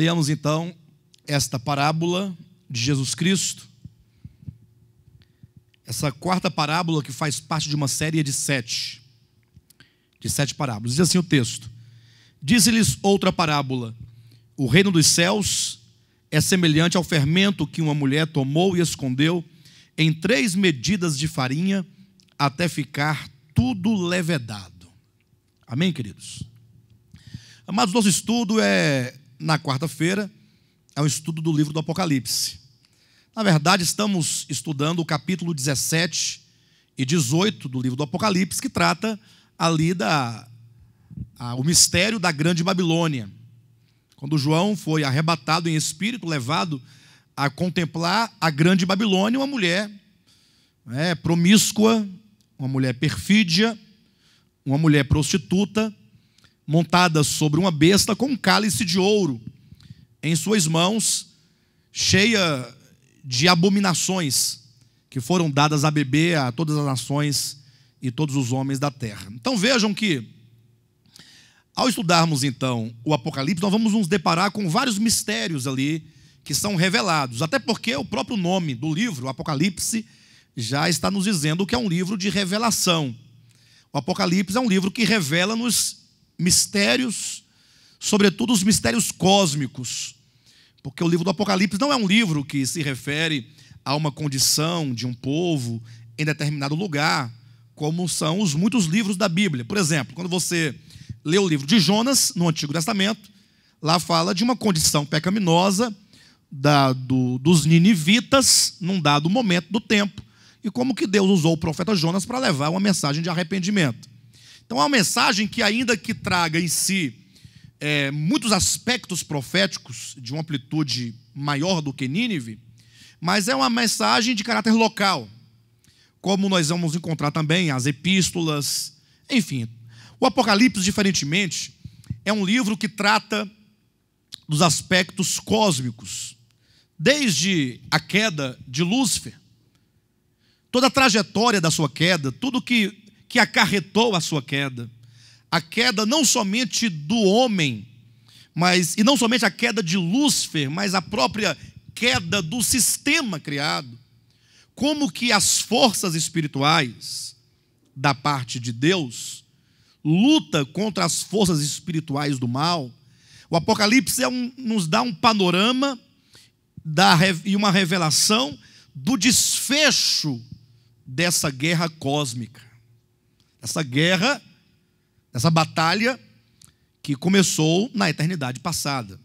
leamos então esta parábola de Jesus Cristo, essa quarta parábola que faz parte de uma série de sete parábolas. Diz assim o texto: Diz-lhes outra parábola: o reino dos céus é semelhante ao fermento que uma mulher tomou e escondeu em 3 medidas de farinha até ficar tudo levedado. Amém, queridos? Amados, nosso estudo na quarta-feira, é um estudo do livro do Apocalipse. Na verdade, estamos estudando o capítulo 17 e 18 do livro do Apocalipse, que trata ali o mistério da grande Babilônia. Quando João foi arrebatado em espírito, levado a contemplar a grande Babilônia, uma mulher promíscua, uma mulher perfídia, uma mulher prostituta, montada sobre uma besta com um cálice de ouro em suas mãos, cheia de abominações que foram dadas a beber a todas as nações e todos os homens da terra. Então vejam que, ao estudarmos então o Apocalipse, nós vamos nos deparar com vários mistérios ali que são revelados, até porque o próprio nome do livro, o Apocalipse, já está nos dizendo que é um livro de revelação. O Apocalipse é um livro que revela-nos mistérios, sobretudo os mistérios cósmicos, porque o livro do Apocalipse não é um livro que se refere a uma condição de um povo em determinado lugar, como são os muitos livros da Bíblia. Por exemplo, quando você lê o livro de Jonas, no Antigo Testamento, lá fala de uma condição pecaminosa dos ninivitas num dado momento do tempo, e como que Deus usou o profeta Jonas para levar uma mensagem de arrependimento. Então é uma mensagem que, ainda que traga em si muitos aspectos proféticos de uma amplitude maior do que Nínive, mas é uma mensagem de caráter local, como nós vamos encontrar também as epístolas, enfim. O Apocalipse, diferentemente, é um livro que trata dos aspectos cósmicos, desde a queda de Lúcifer, toda a trajetória da sua queda, tudo que acarretou a sua queda, a queda não somente do homem, e não somente a queda de Lúcifer, mas a própria queda do sistema criado, como que as forças espirituais da parte de Deus luta contra as forças espirituais do mal. O Apocalipse nos dá um panorama e uma revelação do desfecho dessa guerra cósmica, essa batalha que começou na eternidade passada.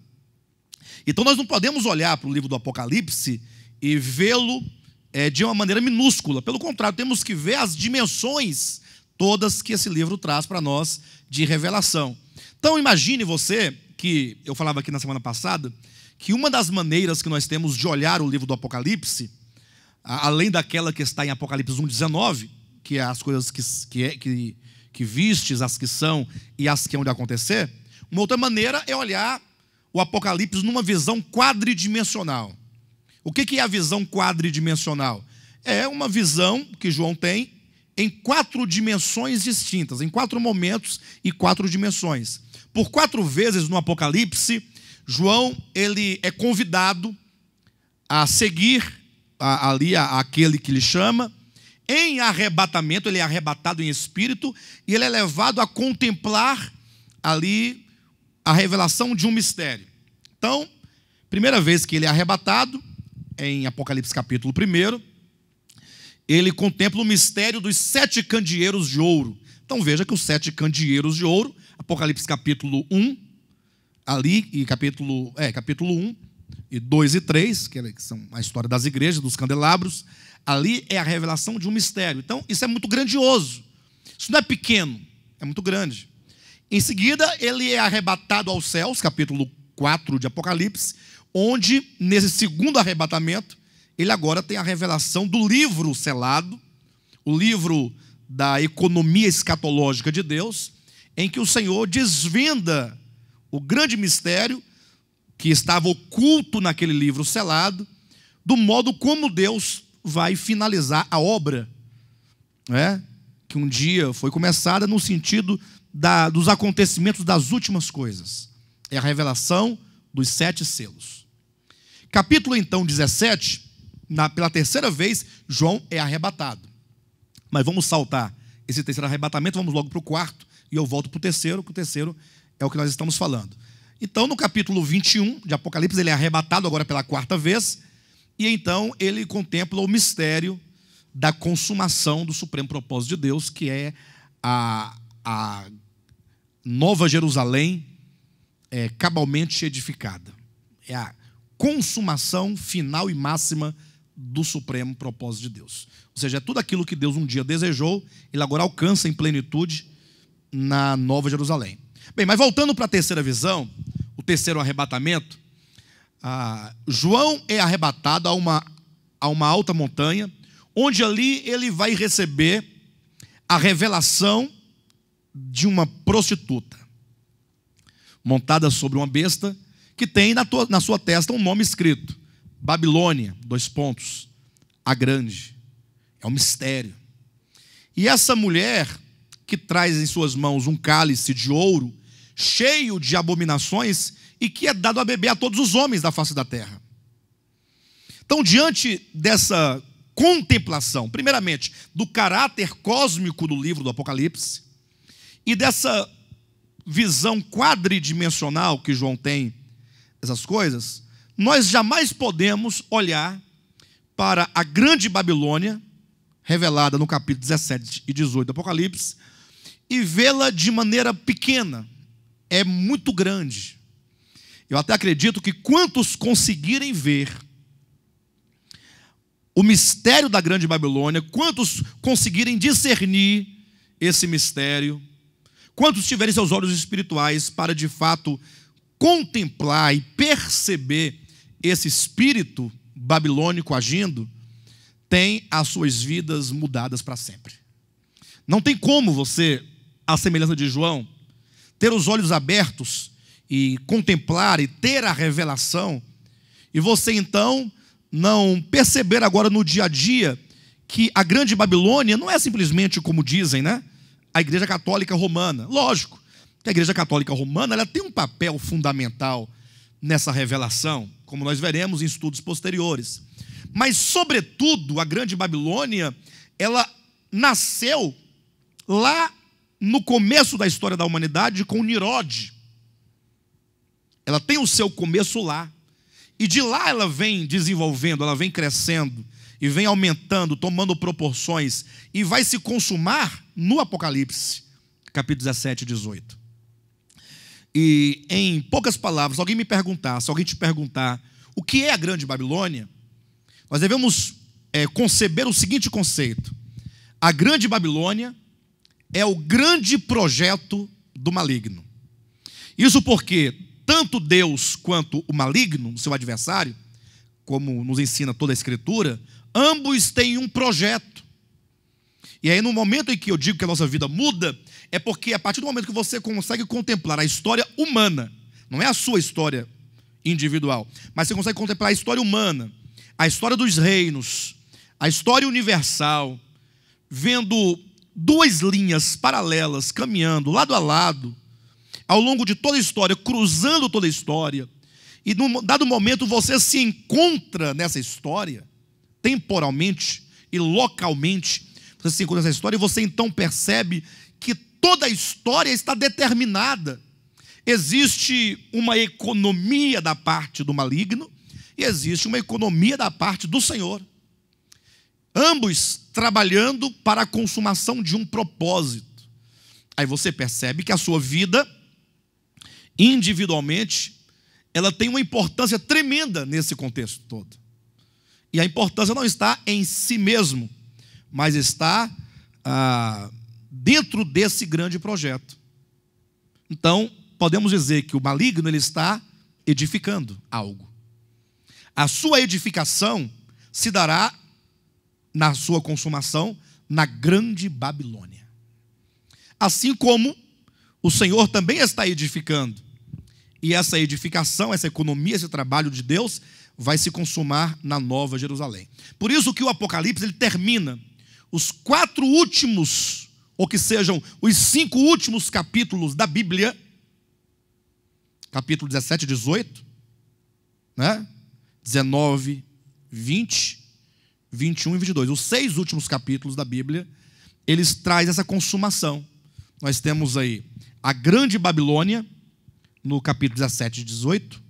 Então nós não podemos olhar para o livro do Apocalipse e vê-lo de uma maneira minúscula. Pelo contrário, temos que ver as dimensões todas que esse livro traz para nós de revelação. Então imagine você, que eu falava aqui na semana passada, que uma das maneiras que nós temos de olhar o livro do Apocalipse, além daquela que está em Apocalipse 1,19, que é as coisas que vistes, as que são e as que hão de acontecer, uma outra maneira é olhar o Apocalipse numa visão quadridimensional. O que é a visão quadridimensional? É uma visão que João tem em 4 dimensões distintas, em 4 momentos e 4 dimensões. Por 4 vezes no Apocalipse, João ele é convidado a seguir ali aquele que lhe chama. Em arrebatamento, ele é arrebatado em espírito e ele é levado a contemplar ali a revelação de um mistério. Então, primeira vez que ele é arrebatado, em Apocalipse capítulo 1, ele contempla o mistério dos 7 candeeiros de ouro. Então veja que os 7 candeeiros de ouro, Apocalipse capítulo 1, ali, e capítulo 1, e 2 e 3, que são a história das igrejas, dos candelabros, ali é a revelação de um mistério. Então isso é muito grandioso, isso não é pequeno, é muito grande. Em seguida ele é arrebatado aos céus, capítulo 4 de Apocalipse, onde nesse segundo arrebatamento ele agora tem a revelação do livro selado, o livro da economia escatológica de Deus, em que o Senhor desvenda o grande mistério que estava oculto naquele livro selado, do modo como Deus vai finalizar a obra, que um dia foi começada no sentido dos acontecimentos das últimas coisas. É a revelação dos 7 selos. Capítulo, então, 17, pela terceira vez, João é arrebatado. Mas vamos saltar esse terceiro arrebatamento, vamos logo para o quarto, e eu volto para o terceiro, que o terceiro é o que nós estamos falando. Então, no capítulo 21 de Apocalipse, ele é arrebatado agora pela quarta vez, e então ele contempla o mistério da consumação do supremo propósito de Deus, que é a Nova Jerusalém cabalmente edificada. É a consumação final e máxima do supremo propósito de Deus. Ou seja, é tudo aquilo que Deus um dia desejou, ele agora alcança em plenitude na Nova Jerusalém. Bem, mas voltando para a terceira visão, o terceiro arrebatamento, João é arrebatado a uma alta montanha, onde ali ele vai receber a revelação de uma prostituta, montada sobre uma besta, que tem na sua testa um nome escrito, Babilônia, a grande. É um mistério. E essa mulher, que traz em suas mãos um cálice de ouro, cheio de abominações, e que é dado a beber a todos os homens da face da terra. Então, diante dessa contemplação, primeiramente, do caráter cósmico do livro do Apocalipse, e dessa visão quadridimensional que João tem, essas coisas, nós jamais podemos olhar para a grande Babilônia, revelada no capítulo 17 e 18 do Apocalipse, e vê-la de maneira pequena. É muito grande. Eu até acredito que quantos conseguirem ver o mistério da grande Babilônia, quantos conseguirem discernir esse mistério, quantos tiverem seus olhos espirituais para de fato contemplar e perceber esse espírito babilônico agindo, tem as suas vidas mudadas para sempre. Não tem como você, à semelhança de João, ter os olhos abertos e contemplar e ter a revelação, e você então não perceber agora no dia a dia que a grande Babilônia não é simplesmente, como dizem, né, a Igreja Católica Romana. Lógico que a Igreja Católica Romana ela tem um papel fundamental nessa revelação, como nós veremos em estudos posteriores. Mas, sobretudo, a grande Babilônia, ela nasceu lá no começo da história da humanidade com Nirode. Ela tem o seu começo lá. E de lá ela vem desenvolvendo, ela vem crescendo, e vem aumentando, tomando proporções, e vai se consumar no Apocalipse, capítulo 17 e 18. E em poucas palavras, se alguém te perguntar o que é a grande Babilônia, nós devemos conceber o seguinte conceito: a grande Babilônia é o grande projeto do maligno. Isso porque tanto Deus quanto o maligno, seu adversário, como nos ensina toda a Escritura, ambos têm um projeto. E aí, no momento em que eu digo que a nossa vida muda, é porque a partir do momento que você consegue contemplar a história humana, não é a sua história individual, mas você consegue contemplar a história humana, a história dos reinos, a história universal, vendo duas linhas paralelas caminhando lado a lado, ao longo de toda a história, cruzando toda a história, e num dado momento você se encontra nessa história, temporalmente e localmente, você se encontra nessa história, e você então percebe que toda a história está determinada. Existe uma economia da parte do maligno, e existe uma economia da parte do Senhor. Ambos trabalhando para a consumação de um propósito. Aí você percebe que a sua vida, individualmente, ela tem uma importância tremenda nesse contexto todo. E a importância não está em si mesmo, mas está dentro desse grande projeto. Então, podemos dizer que o maligno ele está edificando algo. A sua edificação se dará na sua consumação na grande Babilônia. Assim como o Senhor também está edificando. E essa edificação, essa economia, esse trabalho de Deus vai se consumar na Nova Jerusalém. Por isso que o Apocalipse ele termina os 4 últimos, ou que sejam os 5 últimos capítulos da Bíblia, capítulo 17 e 18, né? 19, 20, 21 e 22. Os 6 últimos capítulos da Bíblia, eles trazem essa consumação. Nós temos aí a Grande Babilônia, no capítulo 17 e 18.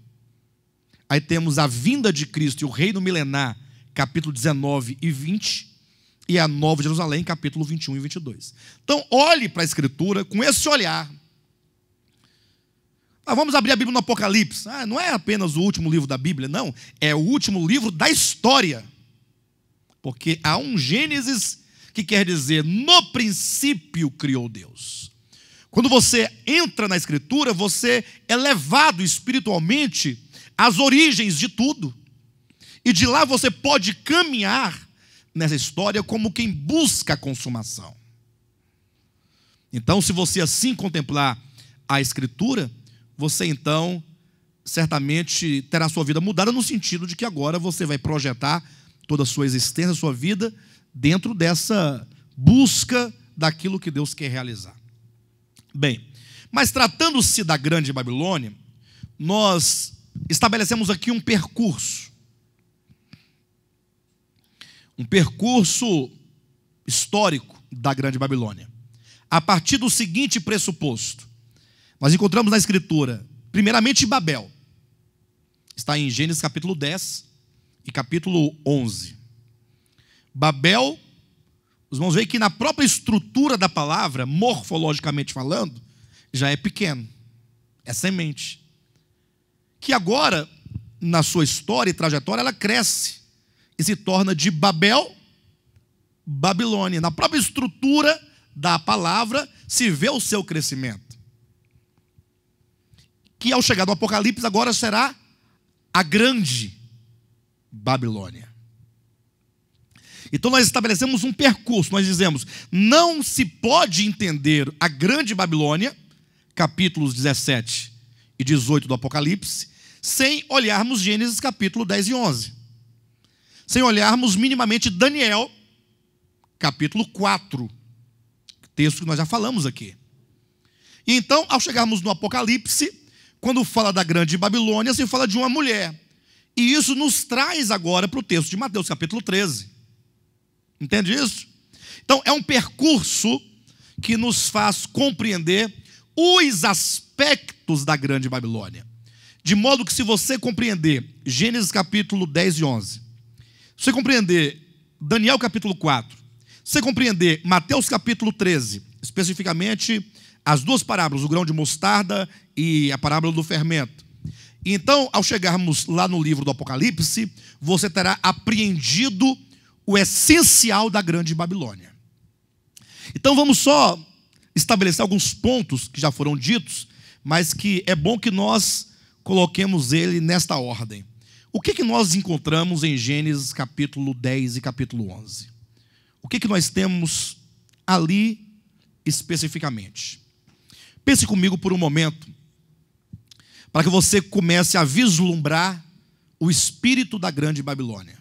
Aí temos a vinda de Cristo e o reino milenar, capítulo 19 e 20. E a Nova Jerusalém, capítulo 21 e 22. Então, olhe para a Escritura com esse olhar. Vamos abrir a Bíblia no Apocalipse. Não é apenas o último livro da Bíblia, não. É o último livro da história. Porque há um Gênesis que quer dizer, no princípio criou Deus. Quando você entra na Escritura, você é levado espiritualmente às origens de tudo. E de lá você pode caminhar nessa história como quem busca a consumação. Então, se você assim contemplar a Escritura, você então certamente terá sua vida mudada, no sentido de que agora você vai projetar toda a sua existência, a sua vida, dentro dessa busca daquilo que Deus quer realizar. Bem, mas tratando-se da Grande Babilônia, nós estabelecemos aqui um percurso histórico da Grande Babilônia. A partir do seguinte pressuposto: nós encontramos na Escritura, primeiramente Babel. Está em Gênesis capítulo 10 e capítulo 11. Babel, os irmãos veem que na própria estrutura da palavra, morfologicamente falando, já é pequeno. É semente. Que agora, na sua história e trajetória, ela cresce e se torna de Babel, Babilônia. Na própria estrutura da palavra se vê o seu crescimento. Que ao chegar no Apocalipse agora será a Grande Babilônia. Então nós estabelecemos um percurso, nós dizemos, não se pode entender a Grande Babilônia, capítulos 17 e 18 do Apocalipse, sem olharmos Gênesis capítulo 10 e 11. Sem olharmos minimamente Daniel, capítulo 4, texto que nós já falamos aqui. E então, ao chegarmos no Apocalipse, quando fala da Grande Babilônia, se fala de uma mulher. E isso nos traz agora para o texto de Mateus, capítulo 13. Entende isso? Então, é um percurso que nos faz compreender os aspectos da Grande Babilônia. De modo que, se você compreender Gênesis capítulo 10 e 11, se você compreender Daniel capítulo 4, se você compreender Mateus capítulo 13, especificamente as duas parábolas, o grão de mostarda e a parábola do fermento. Então, ao chegarmos lá no livro do Apocalipse, você terá apreendido o essencial da Grande Babilônia. Então, vamos só estabelecer alguns pontos que já foram ditos, mas que é bom que nós coloquemos ele nesta ordem. O que nós encontramos em Gênesis capítulo 10 e capítulo 11? O que nós temos ali especificamente? Pense comigo por um momento, para que você comece a vislumbrar o espírito da Grande Babilônia.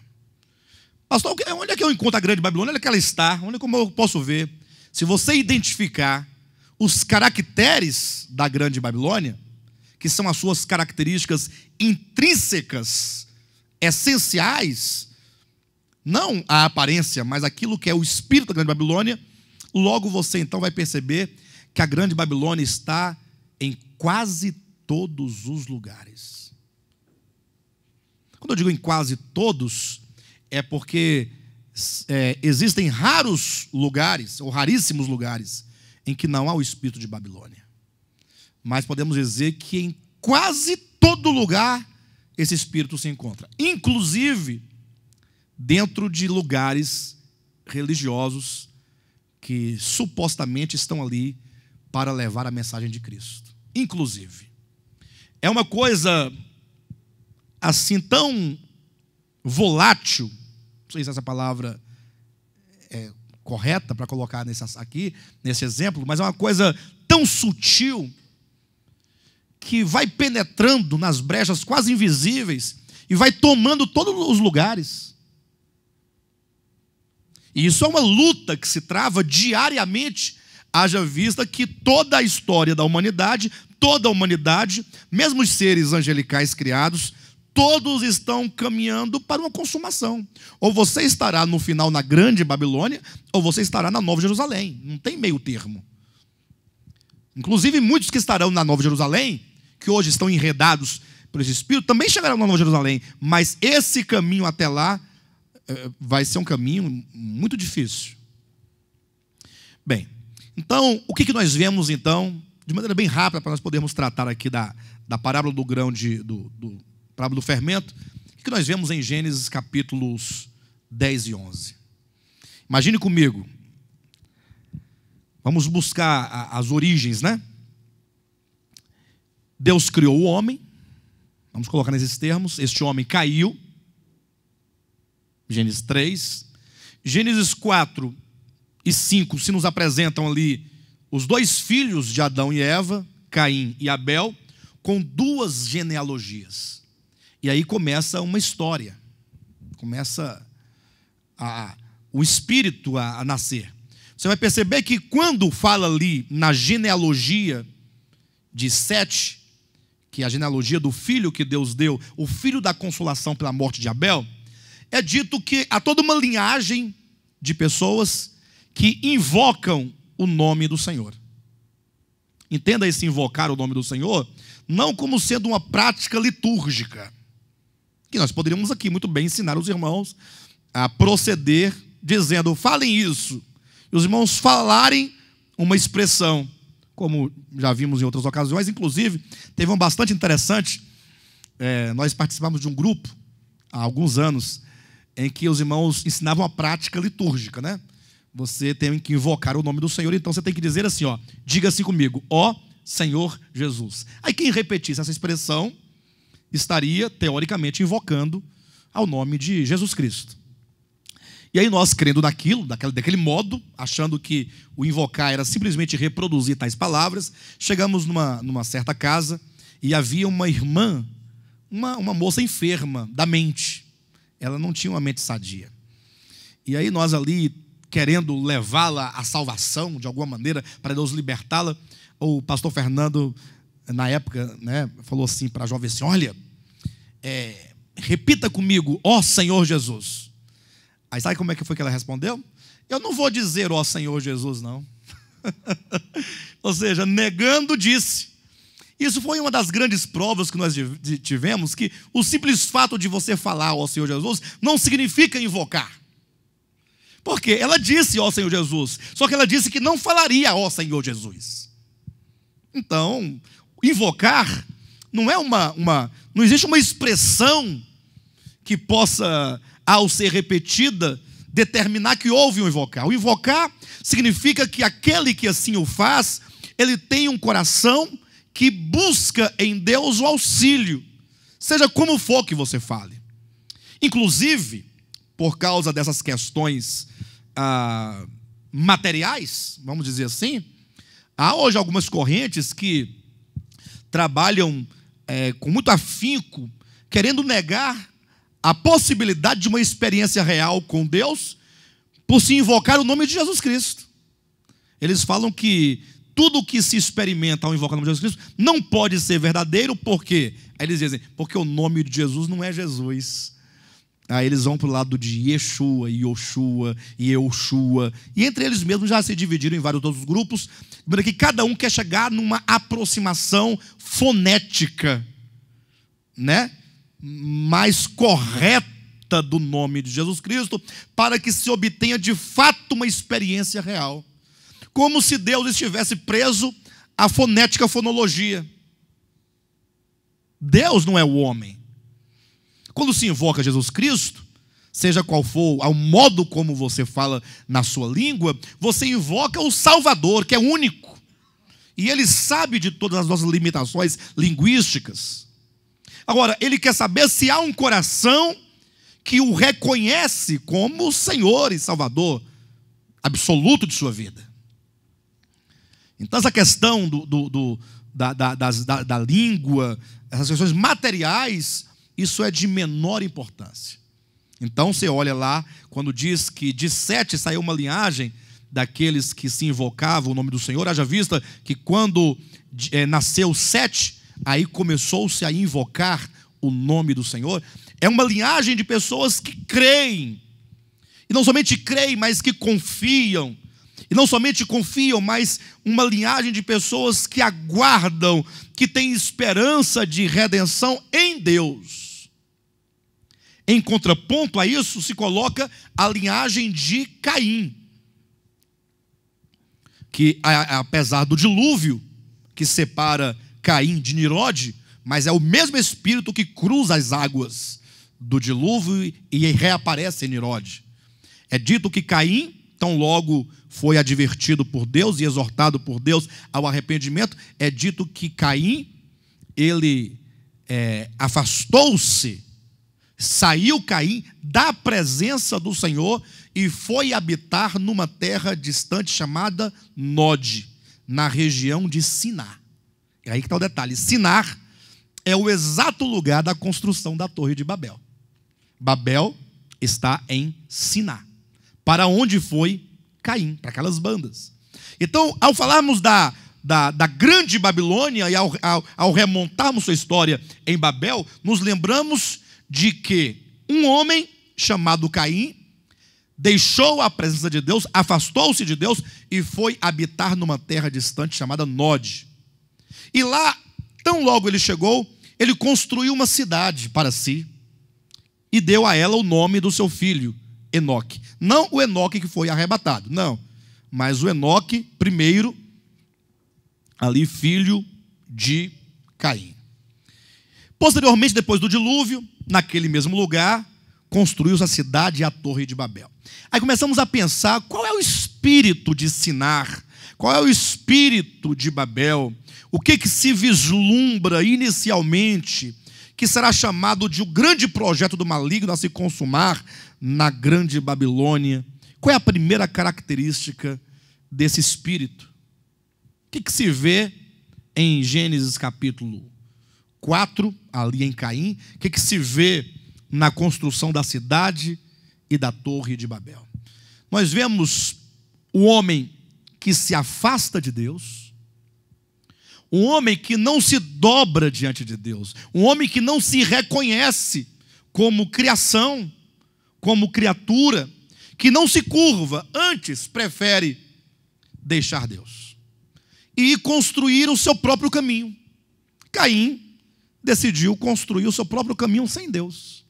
Pastor, onde é que eu encontro a Grande Babilônia? Onde é que ela está? Onde é que eu posso ver? Se você identificar os caracteres da Grande Babilônia, que são as suas características intrínsecas, essenciais, não a aparência, mas aquilo que é o espírito da Grande Babilônia, logo você então vai perceber que a Grande Babilônia está em quase todos os lugares. Quando eu digo em quase todos, é porque existem raros lugares, ou raríssimos lugares, em que não há o espírito de Babilônia. Mas podemos dizer que em quase todo lugar esse espírito se encontra. Inclusive dentro de lugares religiosos que supostamente estão ali para levar a mensagem de Cristo. Inclusive. É uma coisa assim tão volátil, não sei se essa palavra é correta para colocar aqui, nesse exemplo, mas é uma coisa tão sutil que vai penetrando nas brechas quase invisíveis e vai tomando todos os lugares. E isso é uma luta que se trava diariamente, haja vista que toda a história da humanidade, toda a humanidade, mesmo os seres angelicais criados, todos estão caminhando para uma consumação. Ou você estará no final na grande Babilônia, ou você estará na Nova Jerusalém. Não tem meio termo. Inclusive, muitos que estarão na Nova Jerusalém, que hoje estão enredados por esse espírito, também chegarão na Nova Jerusalém. Mas esse caminho até lá vai ser um caminho muito difícil. Bem, então, o que nós vemos, então, de maneira bem rápida, para nós podermos tratar aqui da parábola do grão, parábola do fermento, o que nós vemos em Gênesis capítulos 10 e 11. Imagine comigo, vamos buscar as origens, né? Deus criou o homem, vamos colocar nesses termos, este homem caiu, Gênesis 3, Gênesis 4 e 5 se nos apresentam ali os dois filhos de Adão e Eva, Caim e Abel, com duas genealogias. E aí começa uma história, começa o espírito a nascer. Você vai perceber que quando fala ali na genealogia de Sete, que é a genealogia do filho que Deus deu, o filho da consolação pela morte de Abel, é dito que há toda uma linhagem de pessoas que invocam o nome do Senhor. Entenda esse invocar o nome do Senhor não como sendo uma prática litúrgica, que nós poderíamos aqui muito bem ensinar os irmãos a proceder dizendo, falem isso, e os irmãos falarem uma expressão, como já vimos em outras ocasiões. Inclusive, teve um bastante interessante, nós participamos de um grupo, há alguns anos, em que os irmãos ensinavam a prática litúrgica, né? Você tem que invocar o nome do Senhor, então você tem que dizer assim, ó, diga assim comigo, ó Senhor Jesus. Aí quem repetisse essa expressão estaria, teoricamente, invocando ao nome de Jesus Cristo. E aí nós, crendo naquilo, daquele modo, achando que o invocar era simplesmente reproduzir tais palavras, chegamos numa certa casa e havia uma irmã, uma moça enferma da mente. Ela não tinha uma mente sadia. E aí nós ali, querendo levá-la à salvação, de alguma maneira, para Deus libertá-la, o pastor Fernando, na época, né, falou assim para a jovem assim, olha, repita comigo, ó Senhor Jesus. Aí sabe como é que foi que ela respondeu? Eu não vou dizer ó Senhor Jesus, não. Ou seja, negando disse. Isso foi uma das grandes provas que nós tivemos, que o simples fato de você falar ó Senhor Jesus não significa invocar. Porque ela disse ó Senhor Jesus, só que ela disse que não falaria ó Senhor Jesus. Então, invocar não é não existe uma expressão que possa, ao ser repetida, determinar que houve um invocar. O invocar significa que aquele que assim o faz, ele tem um coração que busca em Deus o auxílio, seja como for que você fale. Inclusive, por causa dessas questões materiais, vamos dizer assim, há hoje algumas correntes que trabalham com muito afinco, querendo negar a possibilidade de uma experiência real com Deus por se invocar o nome de Jesus Cristo. Eles falam que tudo o que se experimenta ao invocar o nome de Jesus Cristo não pode ser verdadeiro, por quê? Aí eles dizem, porque o nome de Jesus não é Jesus. Aí eles vão para o lado de Yeshua, Yoshua e Eushua, e entre eles mesmos já se dividiram em vários outros grupos, de maneira que cada um quer chegar numa aproximação fonética, né, mais correta do nome de Jesus Cristo, para que se obtenha de fato uma experiência real. Como se Deus estivesse preso à fonética, fonologia. Deus não é o homem. Quando se invoca Jesus Cristo, seja qual for o modo como você fala na sua língua, você invoca o Salvador, que é único. E Ele sabe de todas as nossas limitações linguísticas. Agora, Ele quer saber se há um coração que o reconhece como Senhor e Salvador absoluto de sua vida. Então, essa questão da língua, essas questões materiais, isso é de menor importância. Então, você olha lá, quando diz que de Sete saiu uma linhagem daqueles que se invocavam o nome do Senhor, haja vista que quando nasceu Sete, aí começou-se a invocar o nome do Senhor, é uma linhagem de pessoas que creem. E não somente creem, mas que confiam. E não somente confiam, mas uma linhagem de pessoas que aguardam, que têm esperança de redenção em Deus. Em contraponto a isso, se coloca a linhagem de Caim, que apesar do dilúvio que separa Caim de Nimrod, mas é o mesmo espírito que cruza as águas do dilúvio e reaparece em Nimrod. É dito que Caim, tão logo foi advertido por Deus e exortado por Deus ao arrependimento, é dito que Caim, ele afastou-se, saiu Caim da presença do Senhor e foi habitar numa terra distante chamada Nod, na região de Siná. É aí que está o detalhe. Sinar é o exato lugar da construção da Torre de Babel. Babel está em Siná, para onde foi Caim, para aquelas bandas. Então, ao falarmos da grande Babilônia e ao remontarmos sua história em Babel, nos lembramos de que um homem chamado Caim deixou a presença de Deus, afastou-se de Deus e foi habitar numa terra distante chamada Nod. E lá, tão logo ele chegou, ele construiu uma cidade para si e deu a ela o nome do seu filho, Enoque. Não o Enoque que foi arrebatado, não. Mas o Enoque, primeiro, ali filho de Caim. Posteriormente, depois do dilúvio, naquele mesmo lugar, construiu-se a cidade e a Torre de Babel. Aí começamos a pensar qual é o espírito de Sinar, qual é o espírito de Babel, o que se vislumbra inicialmente, que será chamado de o grande projeto do maligno a se consumar na grande Babilônia. Qual é a primeira característica desse espírito? O que se vê em Gênesis capítulo 4, ali em Caim? O que se vê na construção da cidade e da Torre de Babel? Nós vemos o homem que se afasta de Deus, um homem que não se dobra diante de Deus, um homem que não se reconhece como criação, como criatura, que não se curva, antes prefere deixar Deus e construir o seu próprio caminho. Caim decidiu construir o seu próprio caminho sem Deus.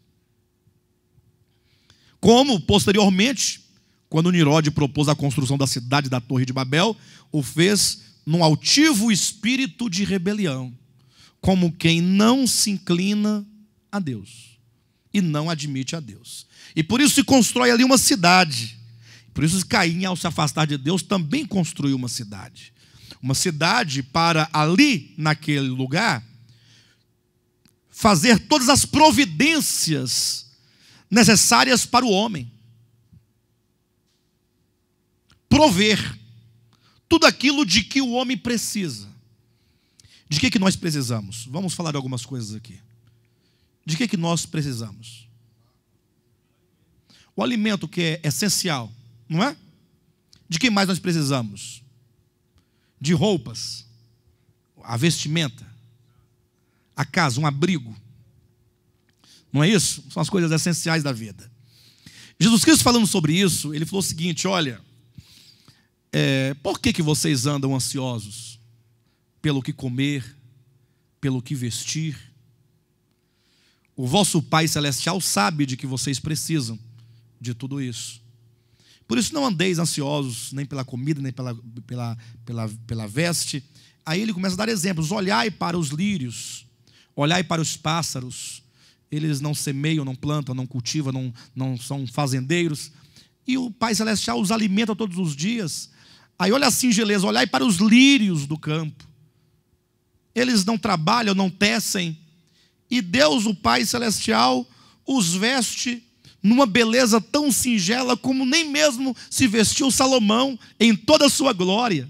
Como, posteriormente, quando Nimrod propôs a construção da cidade da Torre de Babel, o fez num altivo espírito de rebelião, como quem não se inclina a Deus e não admite a Deus. E por isso se constrói ali uma cidade. Por isso Caim, ao se afastar de Deus, também construiu uma cidade. Uma cidade para ali, naquele lugar, fazer todas as providências necessárias para o homem. Prover tudo aquilo de que o homem precisa. De que nós precisamos? Vamos falar de algumas coisas aqui. De que nós precisamos? O alimento que é essencial, não é? De que mais nós precisamos? De roupas, a vestimenta, a casa, um abrigo. Não é isso? São as coisas essenciais da vida. Jesus Cristo falando sobre isso, ele falou o seguinte: olha, por que vocês andam ansiosos? Pelo que comer, pelo que vestir? O vosso Pai Celestial sabe de que vocês precisam de tudo isso. Por isso não andeis ansiosos, nem pela comida, nem pela veste. Aí ele começa a dar exemplos: olhai para os lírios, olhai para os pássaros. Eles não semeiam, não plantam, não cultivam, não são fazendeiros, e o Pai Celestial os alimenta todos os dias. Aí olha a singeleza: olhai para os lírios do campo. Eles não trabalham, não tecem, e Deus, o Pai Celestial, os veste numa beleza tão singela como nem mesmo se vestiu Salomão em toda a sua glória.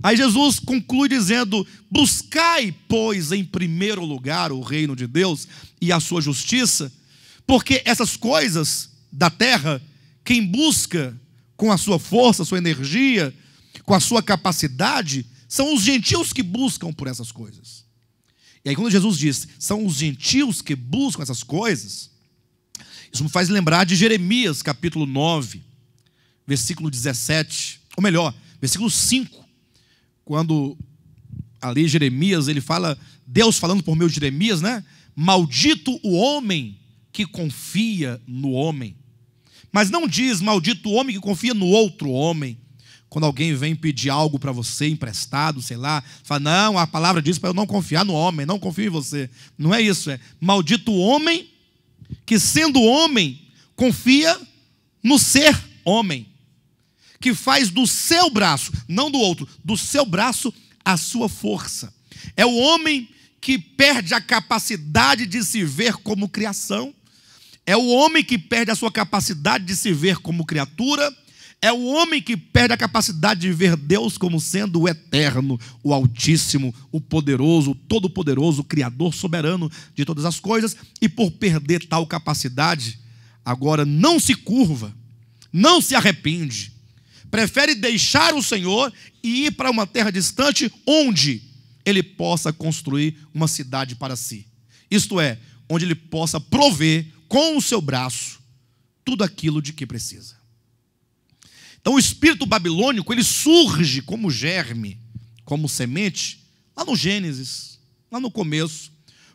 Aí Jesus conclui dizendo: buscai, pois, em primeiro lugar o reino de Deus e a sua justiça, porque essas coisas da terra, quem busca com a sua força, sua energia, com a sua capacidade, são os gentios que buscam por essas coisas. E aí quando Jesus diz, são os gentios que buscam essas coisas, isso me faz lembrar de Jeremias, capítulo 9, versículo 17, ou melhor, versículo 5, quando ali Jeremias, ele fala, Deus falando por meio de Jeremias, né? Maldito o homem que confia no homem. Mas não diz, maldito o homem que confia no outro homem. Quando alguém vem pedir algo para você, emprestado, sei lá, fala, não, a palavra diz para eu não confiar no homem, não confio em você. Não é isso, é maldito o homem que, sendo homem, confia no ser homem, que faz do seu braço, não do outro, do seu braço a sua força. É o homem que perde a capacidade de se ver como criação, é o homem que perde a sua capacidade de se ver como criatura, é o homem que perde a capacidade de ver Deus como sendo o eterno, o altíssimo, o poderoso, o todo-poderoso, o criador soberano de todas as coisas, e por perder tal capacidade, agora não se curva, não se arrepende, prefere deixar o Senhor e ir para uma terra distante, onde ele possa construir uma cidade para si. Isto é, onde ele possa prover com o seu braço tudo aquilo de que precisa. Então o espírito babilônico, ele surge como germe, como semente, lá no Gênesis, lá no começo,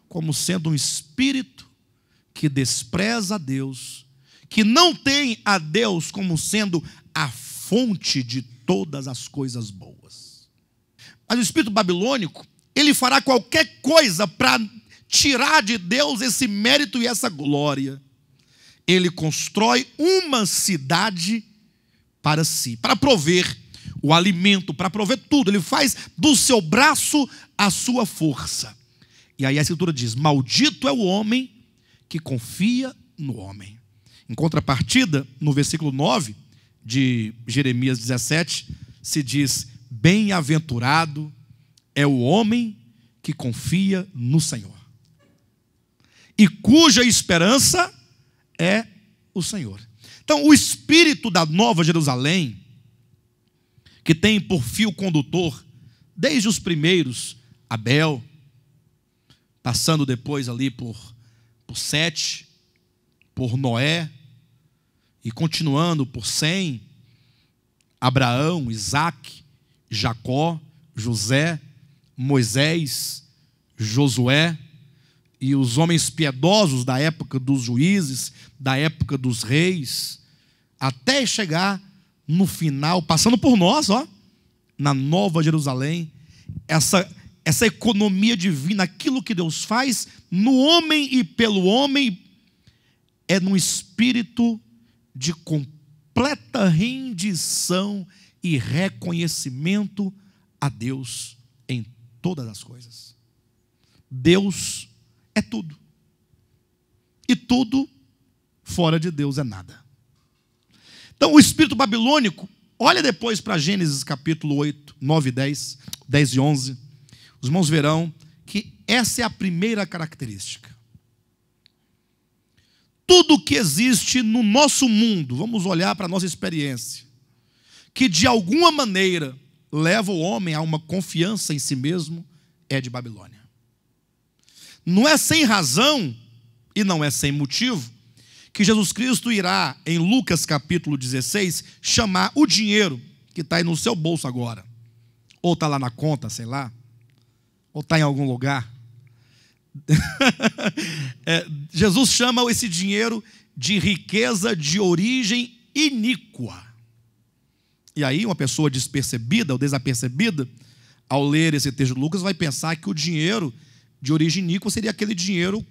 como sendo um espírito que despreza a Deus, que não tem a Deus como sendo a fonte de todas as coisas boas. Mas o espírito babilônico, ele fará qualquer coisa para tirar de Deus esse mérito e essa glória. Ele constrói uma cidade para si, para prover o alimento, para prover tudo. Ele faz do seu braço a sua força. E aí a Escritura diz, maldito é o homem que confia no homem. Em contrapartida, no versículo 9 de Jeremias 17, se diz, bem-aventurado é o homem que confia no Senhor, e cuja esperança é o Senhor. Então, o espírito da Nova Jerusalém, que tem por fio condutor, desde os primeiros, Abel, passando depois ali por Sete, por Noé, e continuando por Sem, Abraão, Isaque, Jacó, José, Moisés, Josué, e os homens piedosos da época dos juízes, da época dos reis, até chegar no final, passando por nós, ó, na Nova Jerusalém, essa economia divina, aquilo que Deus faz no homem e pelo homem, é num espírito de completa rendição e reconhecimento a Deus em todas as coisas. Deus é tudo. E tudo fora de Deus é nada. Então o espírito babilônico, olha depois para Gênesis capítulo 8, 9 e 10, 10 e 11. Os irmãos verão que essa é a primeira característica. Tudo que existe no nosso mundo, vamos olhar para a nossa experiência, que de alguma maneira leva o homem a uma confiança em si mesmo, é de Babilônia. Não é sem razão e não é sem motivo que Jesus Cristo irá, em Lucas capítulo 16, chamar o dinheiro que está aí no seu bolso agora, ou está lá na conta, sei lá, ou está em algum lugar. Jesus chama esse dinheiro de riqueza de origem iníqua. E aí uma pessoa despercebida ou desapercebida, ao ler esse texto de Lucas, vai pensar que o dinheiro de origem iníqua seria aquele dinheiro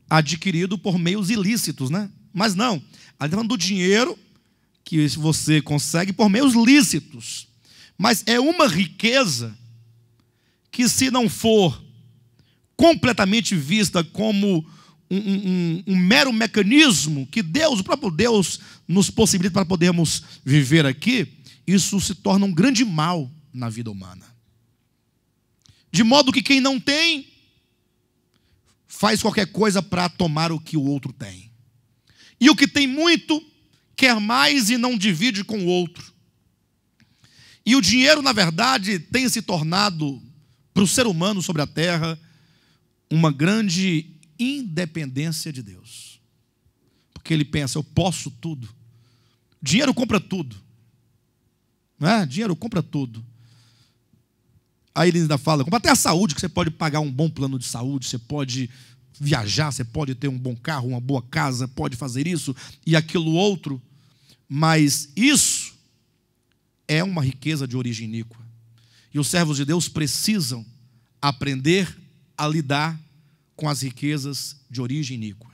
adquirido por meios ilícitos, né? Mas não, ali está falando do dinheiro que você consegue por meios lícitos. Mas é uma riqueza que, se não for completamente vista como um mero mecanismo que Deus, o próprio Deus, nos possibilita para podermos viver aqui, isso se torna um grande mal na vida humana. De modo que quem não tem, faz qualquer coisa para tomar o que o outro tem. E o que tem muito, quer mais e não divide com o outro. E o dinheiro, na verdade, tem se tornado, para o ser humano sobre a terra, uma grande independência de Deus. Porque ele pensa, eu posso tudo. Dinheiro compra tudo. Não é? Dinheiro compra tudo. Aí ele ainda fala, compra até a saúde, que você pode pagar um bom plano de saúde, você pode viajar, você pode ter um bom carro, uma boa casa, pode fazer isso e aquilo outro. Mas isso é uma riqueza de origem iníqua. E os servos de Deus precisam aprender a lidar com as riquezas de origem iníqua.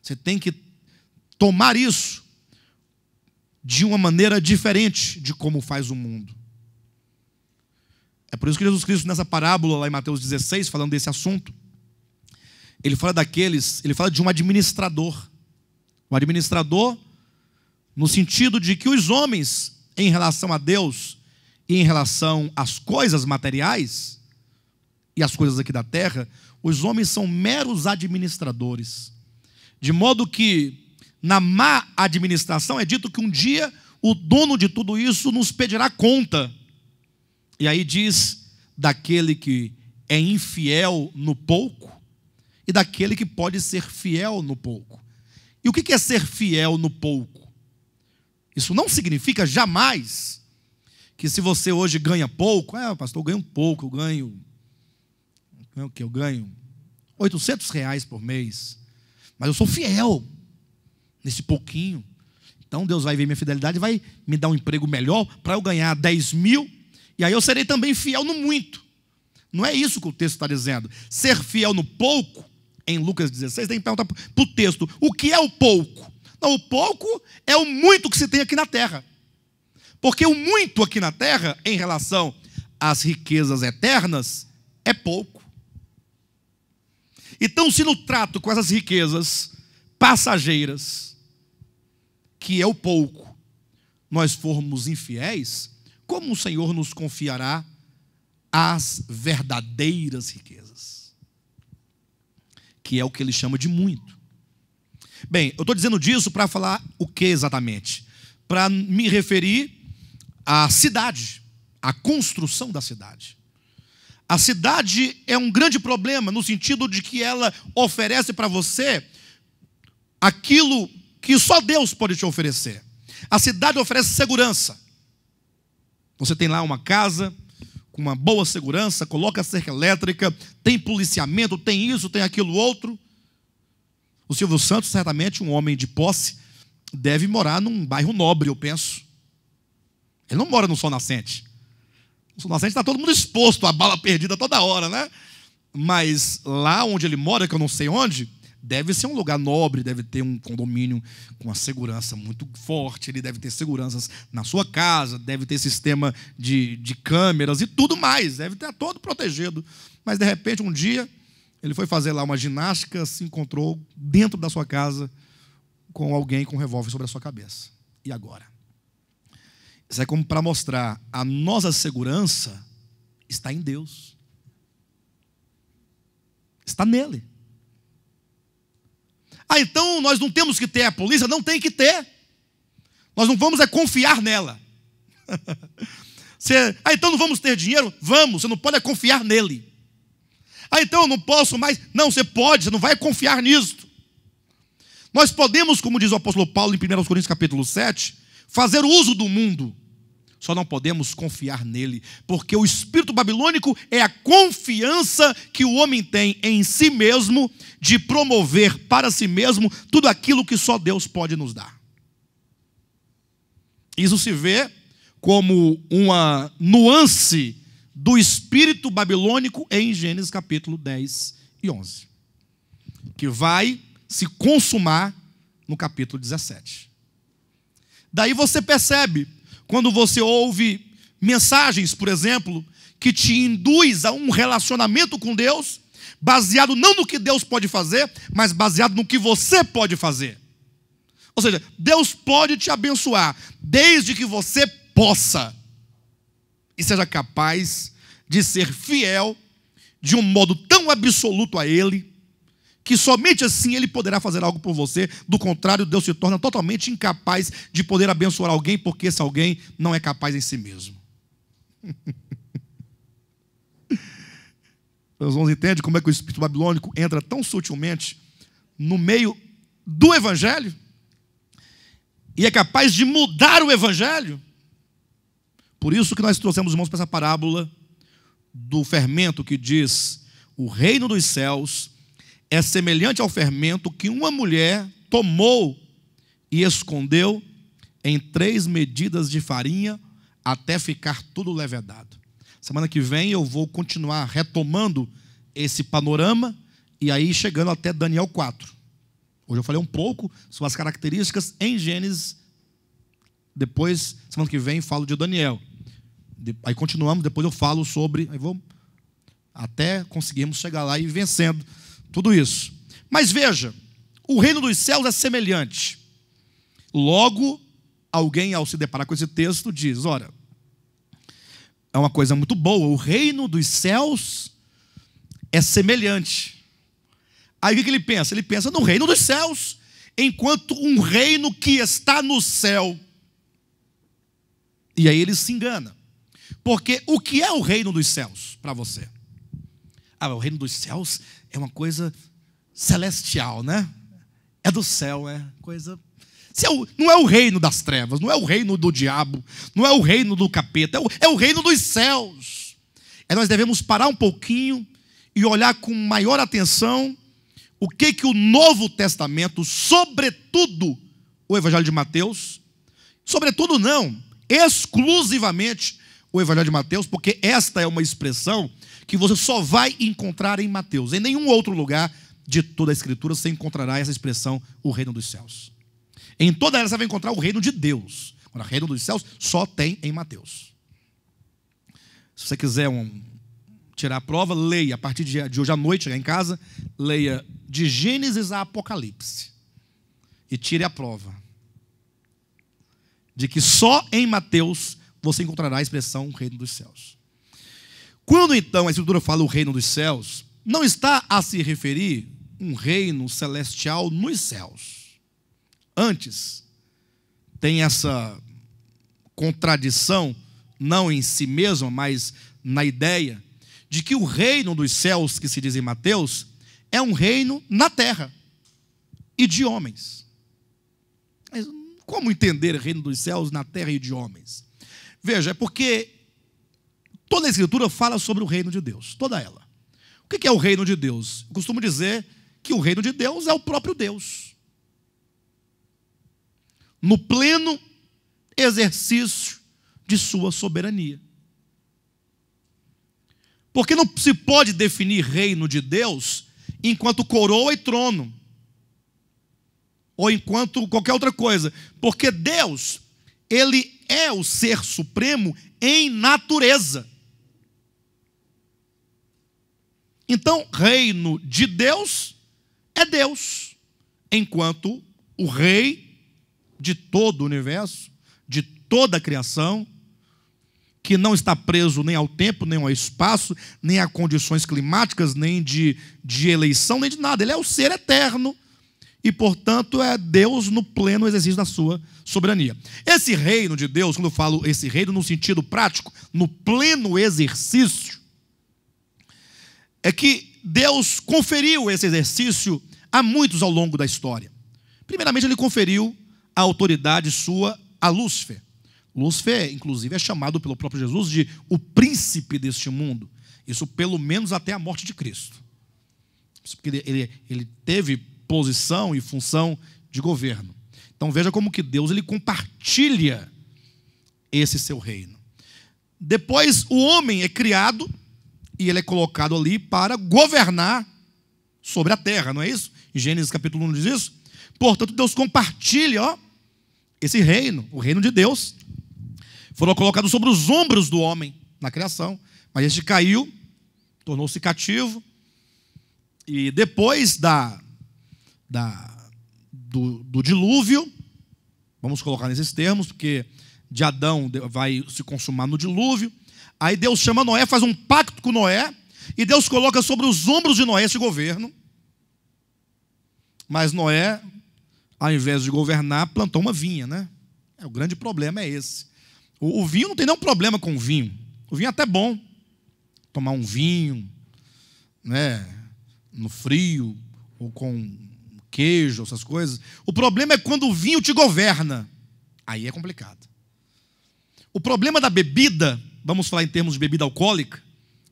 Você tem que tomar isso de uma maneira diferente de como faz o mundo. É por isso que Jesus Cristo, nessa parábola lá em Mateus 16, falando desse assunto, ele fala de um administrador. Um administrador no sentido de que os homens, em relação a Deus e em relação às coisas materiais e às coisas aqui da terra, os homens são meros administradores. De modo que, na má administração, é dito que um dia o dono de tudo isso nos pedirá conta. E aí diz daquele que é infiel no pouco e daquele que pode ser fiel no pouco. E o que é ser fiel no pouco? Isso não significa jamais que se você hoje ganha pouco, pastor, eu ganho pouco, eu ganho o quê? Eu ganho R$800 por mês, mas eu sou fiel nesse pouquinho. Então Deus vai ver minha fidelidade e vai me dar um emprego melhor para eu ganhar 10 mil, e aí eu serei também fiel no muito. Não é isso que o texto está dizendo. Ser fiel no pouco, em Lucas 16, tem que perguntar para o texto, o que é o pouco? Não, o pouco é o muito que se tem aqui na terra. Porque o muito aqui na terra, em relação às riquezas eternas, é pouco. Então, se no trato com essas riquezas passageiras, que é o pouco, nós formos infiéis, como o Senhor nos confiará as verdadeiras riquezas? Que é o que ele chama de muito. Bem, eu estou dizendo disso para falar o que exatamente? Para me referir à cidade, à construção da cidade. A cidade é um grande problema no sentido de que ela oferece para você aquilo que só Deus pode te oferecer. A cidade oferece segurança. Você tem lá uma casa com uma boa segurança, coloca cerca elétrica, tem policiamento, tem isso, tem aquilo outro. O Silvio Santos, certamente, um homem de posse, deve morar num bairro nobre, eu penso. Ele não mora no Sol Nascente. No Sol Nascente está todo mundo exposto à bala perdida toda hora, né? Mas lá onde ele mora, que eu não sei onde, deve ser um lugar nobre, deve ter um condomínio com uma segurança muito forte, ele deve ter seguranças na sua casa, deve ter sistema de câmeras e tudo mais, deve estar todo protegido. Mas, de repente, um dia, ele foi fazer lá uma ginástica, se encontrou dentro da sua casa com alguém com um revólver sobre a sua cabeça. E agora? Isso é como para mostrar, a nossa segurança está em Deus. Está nele. Então nós não temos que ter a polícia? Não tem que ter. Nós não vamos confiar nela. Então não vamos ter dinheiro? Vamos, você não pode confiar nele. Então eu não posso mais? Não, você pode, você não vai confiar nisto. Nós podemos, como diz o apóstolo Paulo em 1 Coríntios capítulo 7, fazer uso do mundo. Só não podemos confiar nele, porque o espírito babilônico é a confiança que o homem tem em si mesmo, de promover para si mesmo tudo aquilo que só Deus pode nos dar. Isso se vê como uma nuance do espírito babilônico em Gênesis capítulo 10 e 11, que vai se consumar no capítulo 17. Daí você percebe, quando você ouve mensagens, por exemplo, que te induz a um relacionamento com Deus, baseado não no que Deus pode fazer, mas baseado no que você pode fazer. Ou seja, Deus pode te abençoar, desde que você possa e seja capaz de ser fiel de um modo tão absoluto a Ele, que somente assim Ele poderá fazer algo por você. Do contrário, Deus se torna totalmente incapaz de poder abençoar alguém, porque esse alguém não é capaz em si mesmo. Os irmãos entendem como é que o espírito babilônico entra tão sutilmente no meio do evangelho e é capaz de mudar o evangelho? Por isso que nós trouxemos, irmãos, para essa parábola do fermento que diz: o reino dos céus é semelhante ao fermento que uma mulher tomou e escondeu em 3 medidas de farinha até ficar tudo levedado. Semana que vem eu vou continuar retomando esse panorama e aí chegando até Daniel 4. Hoje eu falei um pouco sobre as características em Gênesis. Depois, semana que vem, falo de Daniel. Aí continuamos, depois eu falo sobre... Aí vou até conseguirmos chegar lá e ir vencendo tudo isso. Mas veja, o reino dos céus é semelhante. Logo, alguém ao se deparar com esse texto diz: ora, é uma coisa muito boa, o reino dos céus é semelhante. Aí o que ele pensa? Ele pensa no reino dos céus, enquanto um reino que está no céu. E aí ele se engana. Porque o que é o reino dos céus para você? O reino dos céus é uma coisa celestial, né? É do céu, é coisa... Não é o reino das trevas, não é o reino do diabo, não é o reino do capeta, é o reino dos céus. Nós devemos parar um pouquinho e olhar com maior atenção o que o Novo Testamento, sobretudo o Evangelho de Mateus, sobretudo não, exclusivamente o Evangelho de Mateus, porque esta é uma expressão que você só vai encontrar em Mateus. Em nenhum outro lugar de toda a Escritura você encontrará essa expressão, o reino dos céus. Em toda ela você vai encontrar o reino de Deus. Agora, o reino dos céus só tem em Mateus. Se você quiser tirar a prova, leia, a partir de hoje à noite, chegar em casa, leia de Gênesis a Apocalipse. E tire a prova de que só em Mateus você encontrará a expressão reino dos céus. Quando então a Escritura fala o reino dos céus, não está a se referir um reino celestial nos céus. Antes, tem essa contradição, não em si mesma, mas na ideia de que o reino dos céus, que se diz em Mateus, é um reino na terra e de homens. Mas como entender o reino dos céus na terra e de homens? Veja, é porque toda a Escritura fala sobre o reino de Deus, toda ela. O que é o reino de Deus? Eu costumo dizer que o reino de Deus é o próprio Deus, no pleno exercício de sua soberania. Porque não se pode definir reino de Deus enquanto coroa e trono, ou enquanto qualquer outra coisa, porque Deus, Ele é o ser supremo em natureza. Então, reino de Deus é Deus, enquanto o rei de todo o universo, de toda a criação, que não está preso nem ao tempo, nem ao espaço, nem a condições climáticas, nem de eleição, nem de nada. Ele é o ser eterno e, portanto, é Deus no pleno exercício da sua soberania. Esse reino de Deus, quando eu falo esse reino no sentido prático, no pleno exercício, é que Deus conferiu esse exercício a muitos ao longo da história. Primeiramente, Ele conferiu a autoridade sua a Lúcifer. Lúcifer, inclusive, é chamado pelo próprio Jesus de o príncipe deste mundo. Isso pelo menos até a morte de Cristo. Porque ele teve posição e função de governo. Então veja como que Deus ele compartilha esse seu reino. Depois o homem é criado e ele é colocado ali para governar sobre a terra, não é isso? Em Gênesis capítulo 1 diz isso. Portanto, Deus compartilha esse reino, o reino de Deus. Foram colocados sobre os ombros do homem na criação, mas este caiu, tornou-se cativo, e depois do dilúvio, vamos colocar nesses termos, porque de Adão vai se consumar no dilúvio, aí Deus chama Noé, faz um pacto com Noé, e Deus coloca sobre os ombros de Noé esse governo, mas Noé, ao invés de governar, plantou uma vinha, né? O grande problema é esse. O vinho não tem nenhum problema com o vinho. O vinho é até bom. Tomar um vinho, né, no frio, ou com queijo, essas coisas. O problema é quando o vinho te governa. Aí é complicado. O problema da bebida, vamos falar em termos de bebida alcoólica,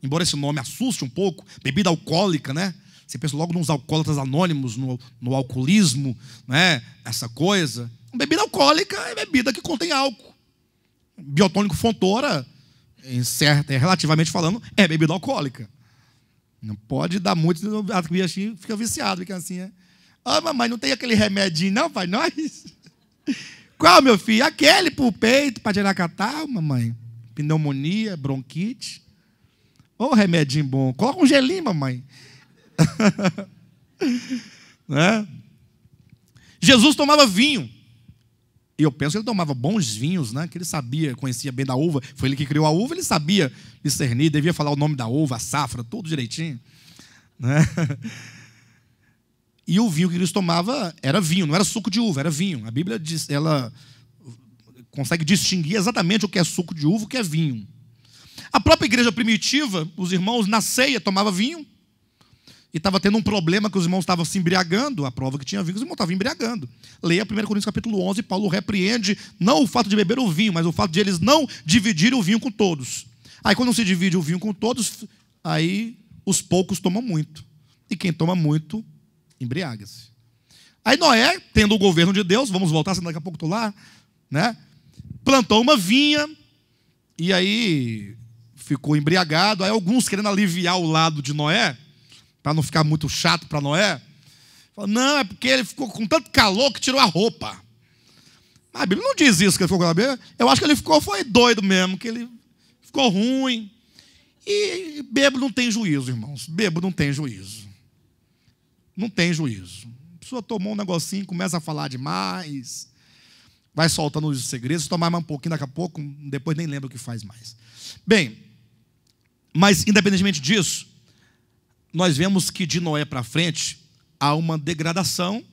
embora esse nome assuste um pouco, bebida alcoólica, né? Você pensa logo nos alcoólatras anônimos, no alcoolismo, né? Essa coisa. Bebida alcoólica é bebida que contém álcool. Biotônico Fontoura, relativamente falando, é bebida alcoólica. Não pode dar muito, a criança fica viciado, fica assim, é. Ah, mamãe, não tem aquele remedinho não, pai? Nós? Qual, meu filho? Aquele pro peito, para tirar catarro, mamãe. Pneumonia, bronquite. Ô, remedinho bom. Coloca um gelinho, mamãe. Né? Jesus tomava vinho. E eu penso que ele tomava bons vinhos, né? Que ele sabia, conhecia bem da uva. Foi ele que criou a uva, ele sabia discernir, devia falar o nome da uva, a safra, tudo direitinho. Né? E o vinho que eles tomavam era vinho, não era suco de uva, era vinho. A Bíblia diz, ela consegue distinguir exatamente o que é suco de uva e o que é vinho. A própria igreja primitiva, os irmãos na ceia tomavam vinho. E estava tendo um problema que os irmãos estavam se embriagando. A prova que tinha vinho, os irmãos estavam embriagando. Leia 1 Coríntios capítulo 11, Paulo repreende não o fato de beber o vinho, mas o fato de eles não dividirem o vinho com todos. Aí quando não se divide o vinho com todos, aí os poucos tomam muito. E quem toma muito, embriaga-se. Aí Noé, tendo o governo de Deus, vamos voltar, senão daqui a pouco estou lá, né? Plantou uma vinha, e aí ficou embriagado. Aí alguns querendo aliviar o lado de Noé, para não ficar muito chato para Noé, falaram, não, é porque ele ficou com tanto calor que tirou a roupa. Mas a Bíblia não diz isso, que ele ficou com a Bíblia. Eu acho que ele foi doido mesmo, que ele ficou ruim. E bêbado não tem juízo, irmãos. Bêbado não tem juízo. Não tem juízo. A pessoa tomou um negocinho, começa a falar demais, vai soltando os segredos, se tomar mais um pouquinho daqui a pouco, depois nem lembra o que faz mais. Bem, mas independentemente disso, nós vemos que de Noé para frente há uma degradação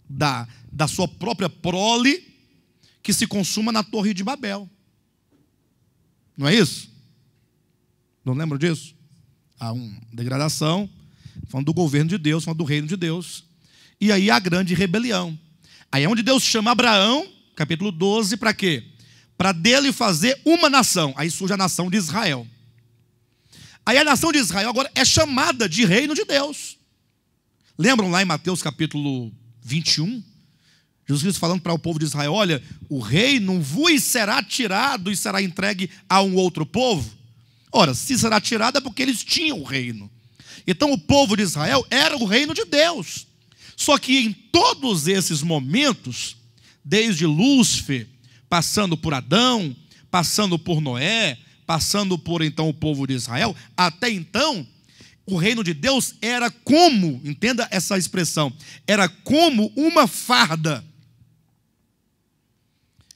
da sua própria prole que se consuma na Torre de Babel. Não é isso? Não lembram disso? Há uma degradação, falando do governo de Deus, falando do reino de Deus. E aí há a grande rebelião. Aí é onde Deus chama Abraão, capítulo 12, para quê? Para dele fazer uma nação. Aí surge a nação de Israel. Aí a nação de Israel agora é chamada de reino de Deus. Lembram lá em Mateus capítulo 21? Jesus Cristo falando para o povo de Israel, olha, o reino vos será tirado e será entregue a um outro povo. Ora, se será tirado é porque eles tinham o reino. Então o povo de Israel era o reino de Deus. Só que em todos esses momentos, desde Lúcifer, passando por Adão, passando por Noé, passando por então o povo de Israel, até então, o reino de Deus era como, entenda essa expressão, era como uma farda.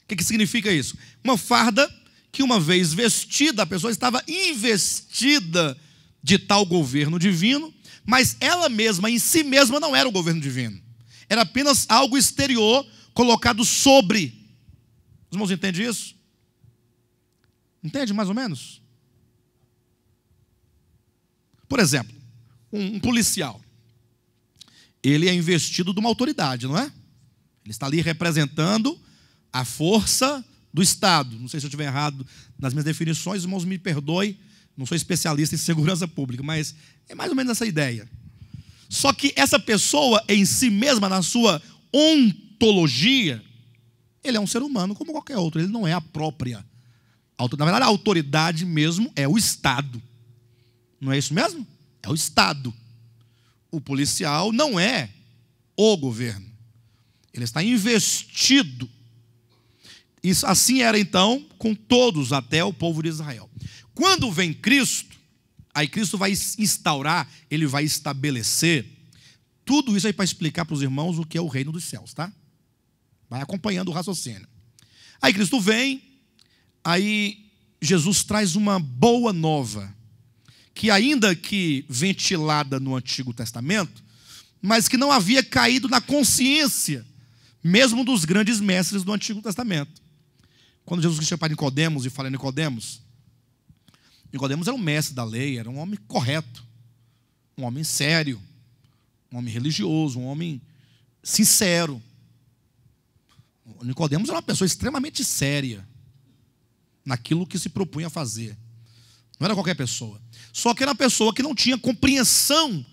O que significa isso? Uma farda que uma vez vestida, a pessoa estava investida de tal governo divino, mas ela mesma, em si mesma, não era o governo divino. Era apenas algo exterior colocado sobre. Os irmãos entendem isso? Entende mais ou menos? Por exemplo, um policial. Ele é investido de uma autoridade, não é? Ele está ali representando a força do Estado. Não sei se eu estiver errado nas minhas definições, os irmãos me perdoem, não sou especialista em segurança pública, mas é mais ou menos essa ideia. Só que essa pessoa em si mesma, na sua ontologia, ele é um ser humano como qualquer outro, ele não é a própria. Na verdade, a autoridade mesmo é o Estado. Não é isso mesmo? É o Estado. O policial não é o governo. Ele está investido. Isso, assim era então com todos, até o povo de Israel. Quando vem Cristo, aí Cristo vai instaurar, ele vai estabelecer, tudo isso aí para explicar para os irmãos o que é o reino dos céus, tá? Vai acompanhando o raciocínio. Aí Cristo vem, aí Jesus traz uma boa nova, que ainda que ventilada no Antigo Testamento, mas que não havia caído na consciência, mesmo dos grandes mestres do Antigo Testamento. Quando Jesus chega para Nicodemos e fala, Nicodemos era um mestre da lei, era um homem correto. um homem sério, um homem religioso, um homem sincero. O Nicodemos era uma pessoa extremamente séria naquilo que se propunha a fazer. Não era qualquer pessoa. Só que era uma pessoa que não tinha compreensão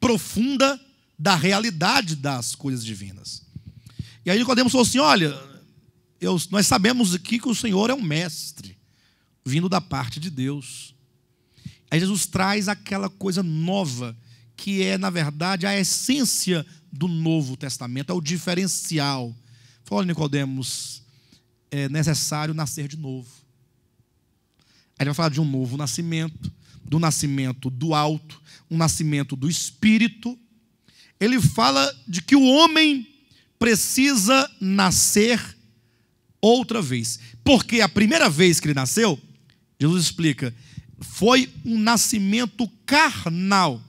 profunda da realidade das coisas divinas. E aí Nicodemos falou assim: olha, nós sabemos aqui que o Senhor é um mestre, vindo da parte de Deus. Aí Jesus traz aquela coisa nova, que é, na verdade, a essência do Novo Testamento, é o diferencial. Falou: olha, Nicodemos, é necessário nascer de novo. Aí ele vai falar de um novo nascimento, do nascimento do alto, um nascimento do Espírito. Ele fala de que o homem precisa nascer outra vez. Porque a primeira vez que ele nasceu, Jesus explica, foi um nascimento carnal,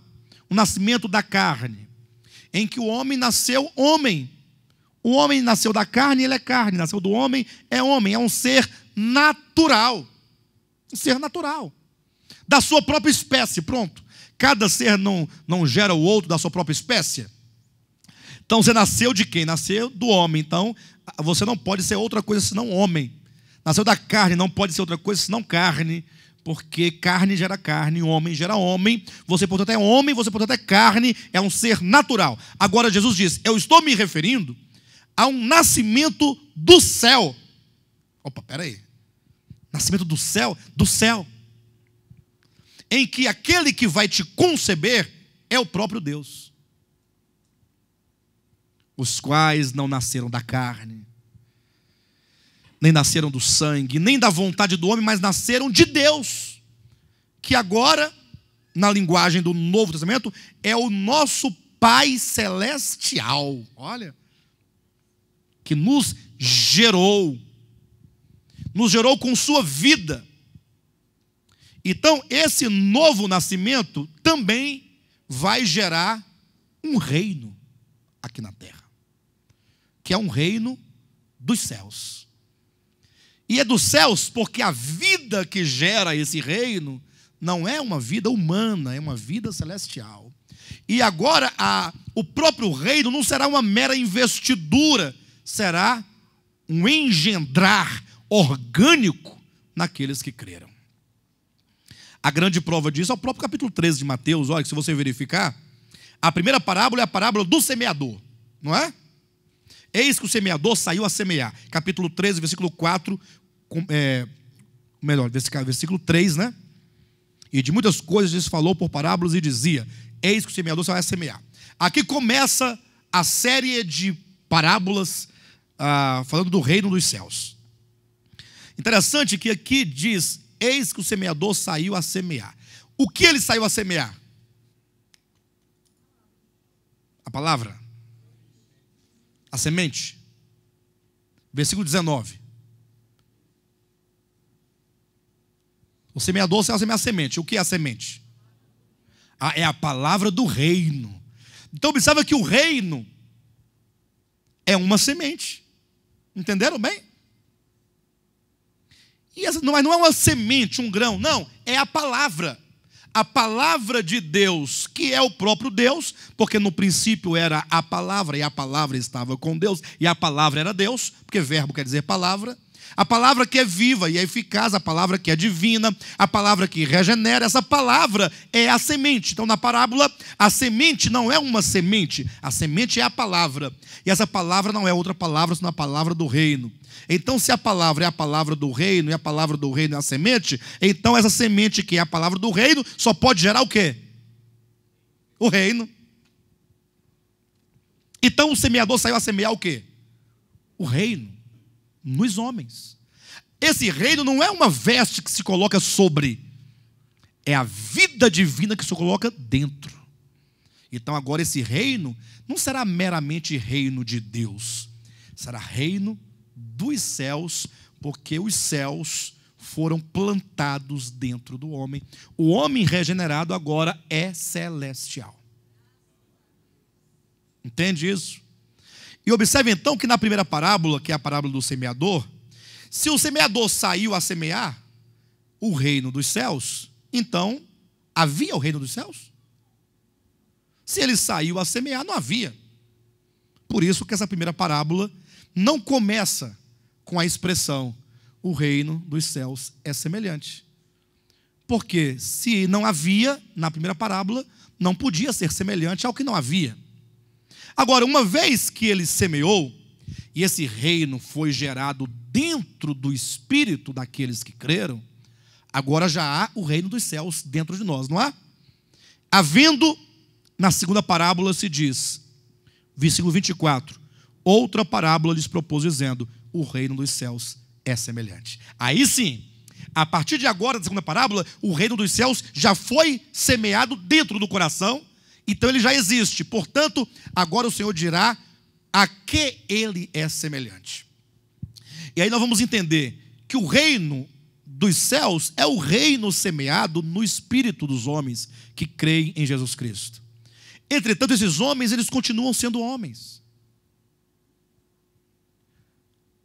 um nascimento da carne, em que o homem nasceu homem. O homem nasceu da carne, ele é carne, nasceu do homem, é um ser natural. Um ser natural. Da sua própria espécie, pronto. Cada ser não gera o outro da sua própria espécie. Então você nasceu de quem? Nasceu do homem. Então você não pode ser outra coisa senão homem. Nasceu da carne, não pode ser outra coisa senão carne. Porque carne gera carne, homem gera homem. Você, portanto, é homem, você, portanto, é carne, é um ser natural. Agora Jesus diz: eu estou me referindo a um nascimento do céu. Opa, peraí. Nascimento do céu? Do céu. Em que aquele que vai te conceber é o próprio Deus. Os quais não nasceram da carne, nem nasceram do sangue, nem da vontade do homem, mas nasceram de Deus. Que agora, na linguagem do Novo Testamento, é o nosso Pai Celestial. Olha. Que nos gerou com sua vida. Então, esse novo nascimento também vai gerar um reino aqui na terra, que é um reino dos céus. E é dos céus porque a vida que gera esse reino não é uma vida humana, é uma vida celestial. E agora o próprio reino não será uma mera investidura, será um engendrar orgânico naqueles que creram. A grande prova disso é o próprio capítulo 13 de Mateus. Olha, que se você verificar, a primeira parábola é a parábola do semeador, não é? Eis que o semeador saiu a semear. Capítulo 13, versículo 4, versículo 3, né? E de muitas coisas Jesus falou por parábolas e dizia: eis que o semeador saiu a semear. Aqui começa a série de parábolas falando do reino dos céus. Interessante que aqui diz: eis que o semeador saiu a semear. O que ele saiu a semear? A palavra. A semente. Versículo 19. O semeador saiu a semear a semente. O que é a semente? É a palavra do reino. Então observa que o reino é uma semente. Entenderam bem? Mas não é uma semente, um grão, não, é a palavra de Deus, que é o próprio Deus, porque no princípio era a palavra, e a palavra estava com Deus, e a palavra era Deus, porque verbo quer dizer palavra. A palavra que é viva e é eficaz, a palavra que é divina, a palavra que regenera, essa palavra é a semente. Então na parábola, a semente não é uma semente, a semente é a palavra, e essa palavra não é outra palavra senão a palavra do reino. Então se a palavra é a palavra do reino, e a palavra do reino é a semente, então essa semente que é a palavra do reino, só pode gerar o quê? O reino. Então o semeador saiu a semear o quê? O reino. Nos homens. Esse reino não é uma veste que se coloca sobre, é a vida divina que se coloca dentro. Então agora esse reino não será meramente reino de Deus, será reino dos céus, porque os céus foram plantados dentro do homem. O homem regenerado agora é celestial. Entende isso? E observe então que na primeira parábola, que é a parábola do semeador, se o semeador saiu a semear o reino dos céus, então havia o reino dos céus? Se ele saiu a semear, não havia. Por isso que essa primeira parábola não começa com a expressão: o reino dos céus é semelhante. Porque se não havia na primeira parábola, não podia ser semelhante ao que não havia. Agora, uma vez que ele semeou, e esse reino foi gerado dentro do espírito daqueles que creram, agora já há o reino dos céus dentro de nós, não há? Havendo, na segunda parábola se diz, versículo 24, outra parábola lhes propôs dizendo: o reino dos céus é semelhante. Aí sim, a partir de agora, da segunda parábola, o reino dos céus já foi semeado dentro do coração, então ele já existe. Portanto, agora o Senhor dirá a que ele é semelhante. E aí nós vamos entender que o reino dos céus é o reino semeado no espírito dos homens que creem em Jesus Cristo. Entretanto, esses homens, eles continuam sendo homens.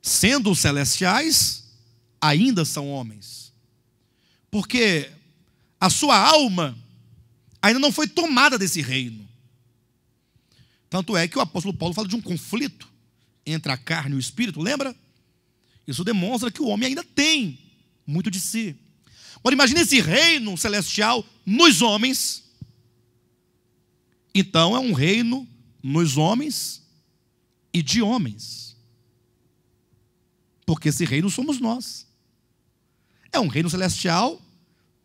Sendo celestiais, ainda são homens. Porque a sua alma ainda não foi tomada desse reino. Tanto é que o apóstolo Paulo fala de um conflito entre a carne e o espírito, lembra? Isso demonstra que o homem ainda tem muito de si. Agora imagine esse reino celestial nos homens. Então é um reino nos homens e de homens. Porque esse reino somos nós. É um reino celestial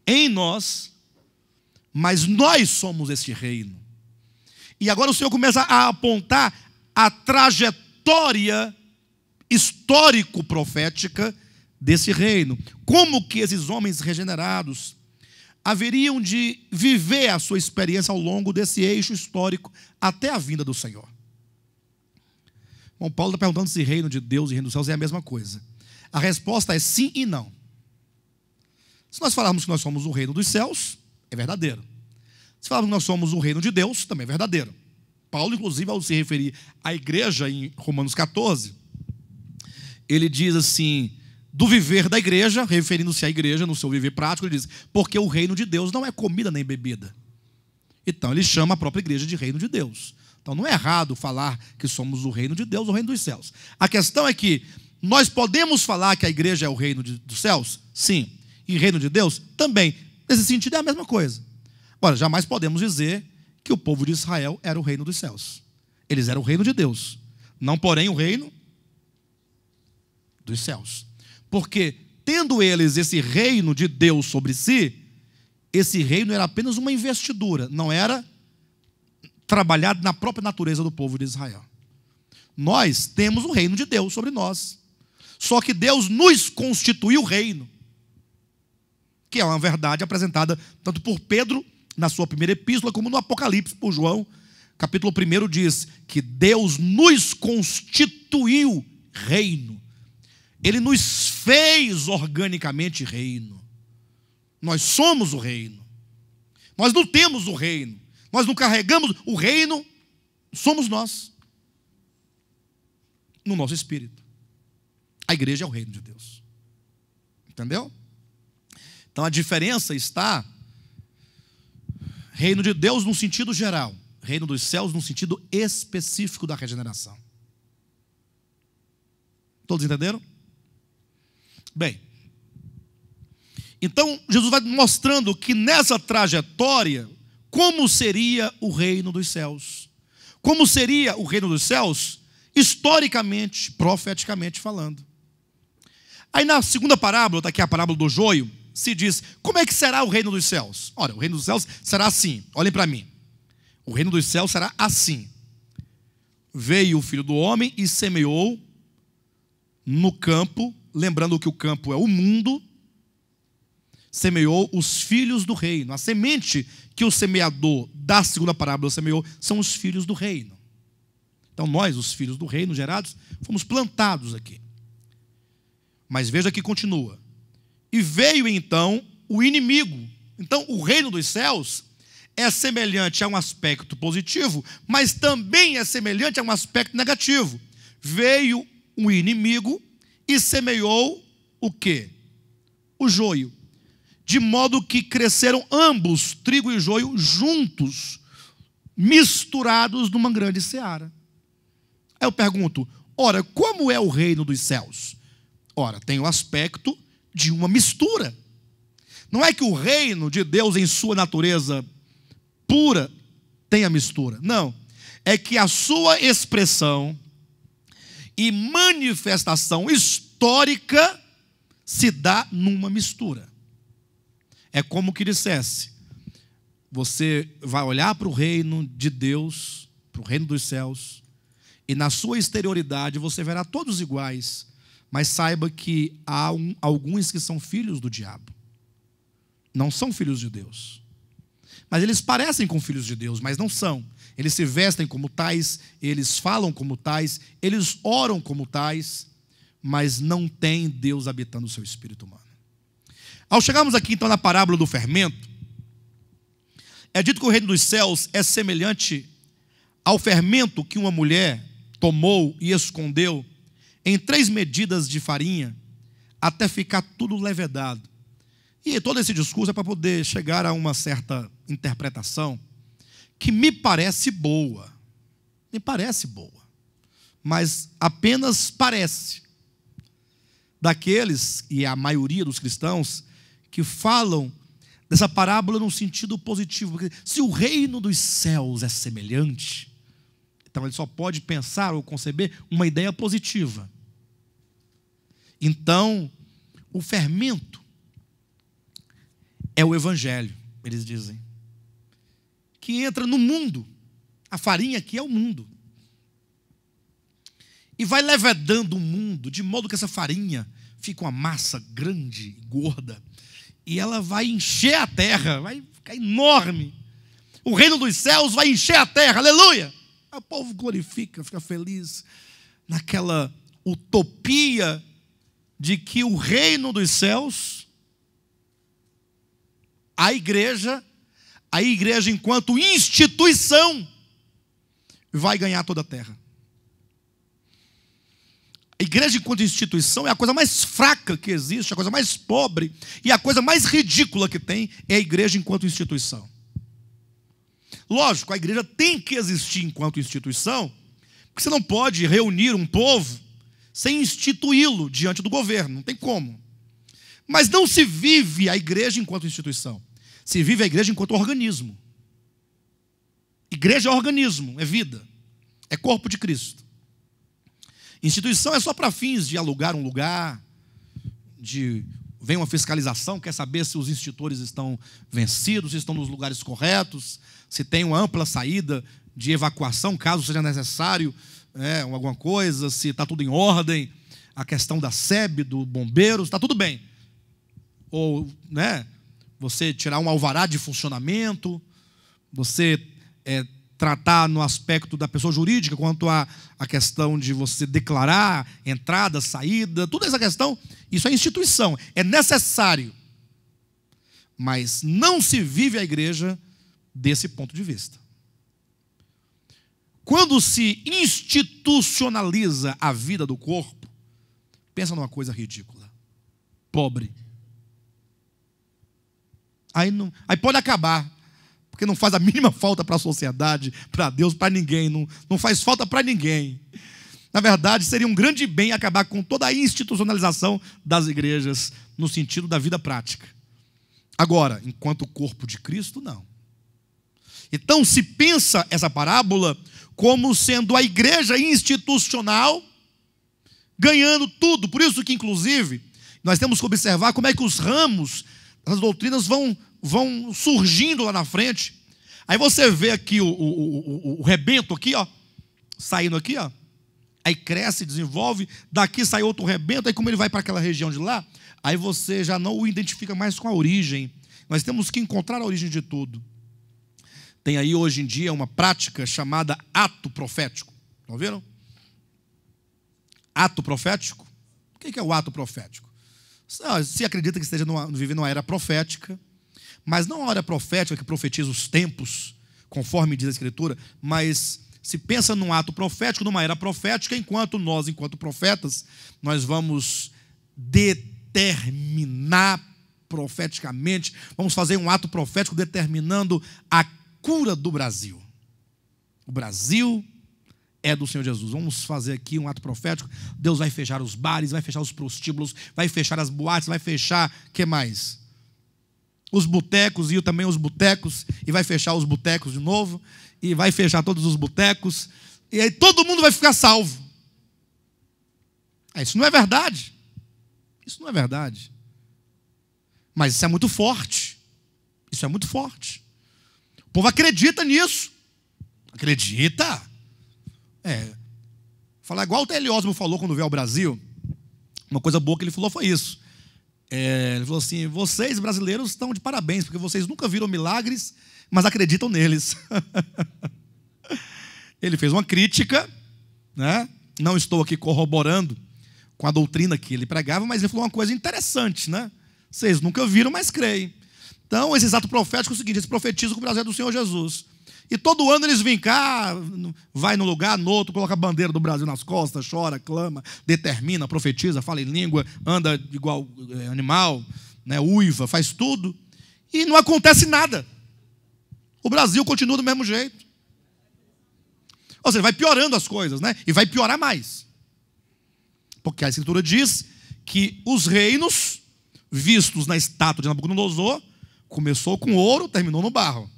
em nós, mas nós somos esse reino. E agora o Senhor começa a apontar a trajetória histórico-profética desse reino. Como que esses homens regenerados haveriam de viver a sua experiência ao longo desse eixo histórico até a vinda do Senhor. Bom, Paulo está perguntando se reino de Deus e reino dos céus é a mesma coisa. A resposta é sim e não. Se nós falarmos que nós somos o reino dos céus, é verdadeiro. Se falarmos que nós somos o reino de Deus, também é verdadeiro. Paulo, inclusive, ao se referir à igreja em Romanos 14, ele diz assim, do viver da igreja, referindo-se à igreja no seu viver prático, ele diz, porque o reino de Deus não é comida nem bebida. Então ele chama a própria igreja de reino de Deus. Então não é errado falar que somos o reino de Deus, o reino dos céus. A questão é que nós podemos falar que a igreja é o reino dos céus? Sim. E reino de Deus? Também. Nesse sentido é a mesma coisa. Agora, jamais podemos dizer que o povo de Israel era o reino dos céus. Eles eram o reino de Deus. Não, porém, o reino dos céus. Porque, tendo eles esse reino de Deus sobre si, esse reino era apenas uma investidura, não era trabalhado na própria natureza do povo de Israel. Nós temos o reino de Deus sobre nós. Só que Deus nos constituiu reino, que é uma verdade apresentada tanto por Pedro, na sua primeira epístola, como no Apocalipse, por João. Capítulo 1 diz que Deus nos constituiu reino. Ele nos fez organicamente reino. Nós somos o reino. Nós não temos o reino. Nós não carregamos o reino. Somos nós. No nosso espírito. A igreja é o reino de Deus. Entendeu? Então a diferença está reino de Deus no sentido geral, reino dos céus no sentido específico da regeneração. Todos entenderam? Bem, então Jesus vai mostrando que nessa trajetória, como seria o reino dos céus. Como seria o reino dos céus, historicamente, profeticamente falando. Aí na segunda parábola, está aqui a parábola do joio, se diz, como é que será o reino dos céus? Olha, o reino dos céus será assim, olhem para mim. O reino dos céus será assim. Veio o Filho do Homem e semeou no campo, lembrando que o campo é o mundo, semeou os filhos do reino. A semente que o semeador da segunda parábola semeou são os filhos do reino. Então nós, os filhos do reino gerados, fomos plantados aqui. Mas veja que continua. E veio então o inimigo. Então o reino dos céus é semelhante a um aspecto positivo, mas também é semelhante a um aspecto negativo. Veio o inimigo e semeou o quê? O joio. De modo que cresceram ambos, trigo e joio, juntos misturados numa grande seara. Aí eu pergunto, ora, como é o reino dos céus? Ora, tem o aspecto de uma mistura. Não é que o reino de Deus, em sua natureza pura, tenha mistura. Não. É que a sua expressão e manifestação histórica se dá numa mistura. É como que dissesse, você vai olhar para o reino de Deus, para o reino dos céus, e na sua exterioridade você verá todos iguais, mas saiba que há alguns que são filhos do diabo. Não são filhos de Deus. Mas eles parecem com filhos de Deus, mas não são. Eles se vestem como tais, eles falam como tais, eles oram como tais, mas não tem Deus habitando o seu espírito humano. Ao chegarmos aqui então na parábola do fermento, é dito que o reino dos céus é semelhante ao fermento que uma mulher tomou e escondeu em 3 medidas de farinha, até ficar tudo levedado. E todo esse discurso é para poder chegar a uma certa interpretação que me parece boa. Me parece boa. Mas apenas parece. Daqueles, e a maioria dos cristãos, que falam dessa parábola num sentido positivo. Porque se o reino dos céus é semelhante, então ele só pode pensar ou conceber uma ideia positiva. Então, o fermento é o evangelho, eles dizem, que entra no mundo. A farinha aqui é o mundo. E vai levedando o mundo, de modo que essa farinha fica uma massa grande, gorda, e ela vai encher a terra, vai ficar enorme. O reino dos céus vai encher a terra, aleluia! O povo glorifica, fica feliz naquela utopia de que o reino dos céus, a igreja enquanto instituição, vai ganhar toda a terra. A igreja enquanto instituição é a coisa mais fraca que existe, a coisa mais pobre e a coisa mais ridícula que tem é a igreja enquanto instituição. Lógico, a igreja tem que existir enquanto instituição, porque você não pode reunir um povo sem instituí-lo diante do governo, não tem como. Mas não se vive a igreja enquanto instituição, se vive a igreja enquanto organismo. Igreja é organismo, é vida, é corpo de Cristo. Instituição é só para fins de alugar um lugar, vem uma fiscalização, quer saber se os institutores estão vencidos, se estão nos lugares corretos, se tem uma ampla saída de evacuação, caso seja necessário, alguma coisa, se está tudo em ordem, a questão da SEB, do bombeiros, está tudo bem. Ou, você tirar um alvará de funcionamento, você tratar no aspecto da pessoa jurídica, quanto à questão de você declarar entrada, saída, toda essa questão, isso é instituição, é necessário. Mas não se vive a igreja desse ponto de vista. Quando se institucionaliza a vida do corpo, pensa numa coisa ridícula, pobre. Aí pode acabar, porque não faz a mínima falta para a sociedade, para Deus, para ninguém, não faz falta para ninguém. Na verdade, seria um grande bem acabar com toda a institucionalização das igrejas, no sentido da vida prática. Agora, enquanto corpo de Cristo, não. Então, se pensa essa parábola como sendo a igreja institucional ganhando tudo. Por isso que, inclusive, nós temos que observar como é que os ramos, as doutrinas vão surgindo lá na frente. Aí você vê aqui o rebento aqui, ó, saindo aqui, ó. Aí cresce, desenvolve, daqui sai outro rebento, aí como ele vai para aquela região de lá, aí você já não o identifica mais com a origem. Nós temos que encontrar a origem de tudo. Tem aí hoje em dia uma prática chamada ato profético. Estão vendo? Ato profético? O que é o ato profético? Se acredita que esteja vivendo uma era profética, mas não uma era profética que profetiza os tempos, conforme diz a Escritura, mas se pensa num ato profético, numa era profética, enquanto profetas, nós vamos determinar profeticamente, vamos fazer um ato profético determinando a cura do Brasil. O Brasil é do Senhor Jesus. Vamos fazer aqui um ato profético. Deus vai fechar os bares, vai fechar os prostíbulos, vai fechar as boates, vai fechar, o que mais? Os botecos, e também os botecos, e vai fechar os botecos de novo, e vai fechar todos os botecos, e aí todo mundo vai ficar salvo. Isso não é verdade. Isso não é verdade. Mas isso é muito forte. Isso é muito forte. O povo acredita nisso. Acredita. Falar igual o T.L. Osborne falou quando veio ao Brasil. Uma coisa boa que ele falou foi isso. Ele falou assim: vocês brasileiros estão de parabéns, porque vocês nunca viram milagres, mas acreditam neles. Ele fez uma crítica, né? Não estou aqui corroborando com a doutrina que ele pregava, mas ele falou uma coisa interessante, né? Vocês nunca viram, mas creem. Então, esse ato profético é o seguinte: eles profetizam que o Brasil é do Senhor Jesus. E todo ano eles vêm cá, vai num lugar, no outro, coloca a bandeira do Brasil nas costas, chora, clama, determina, profetiza, fala em língua, anda igual animal, né, uiva, faz tudo. E não acontece nada. O Brasil continua do mesmo jeito. Ou seja, vai piorando as coisas, né? E vai piorar mais. Porque a Escritura diz que os reinos vistos na estátua de Nabucodonosor começou com ouro, terminou no barro.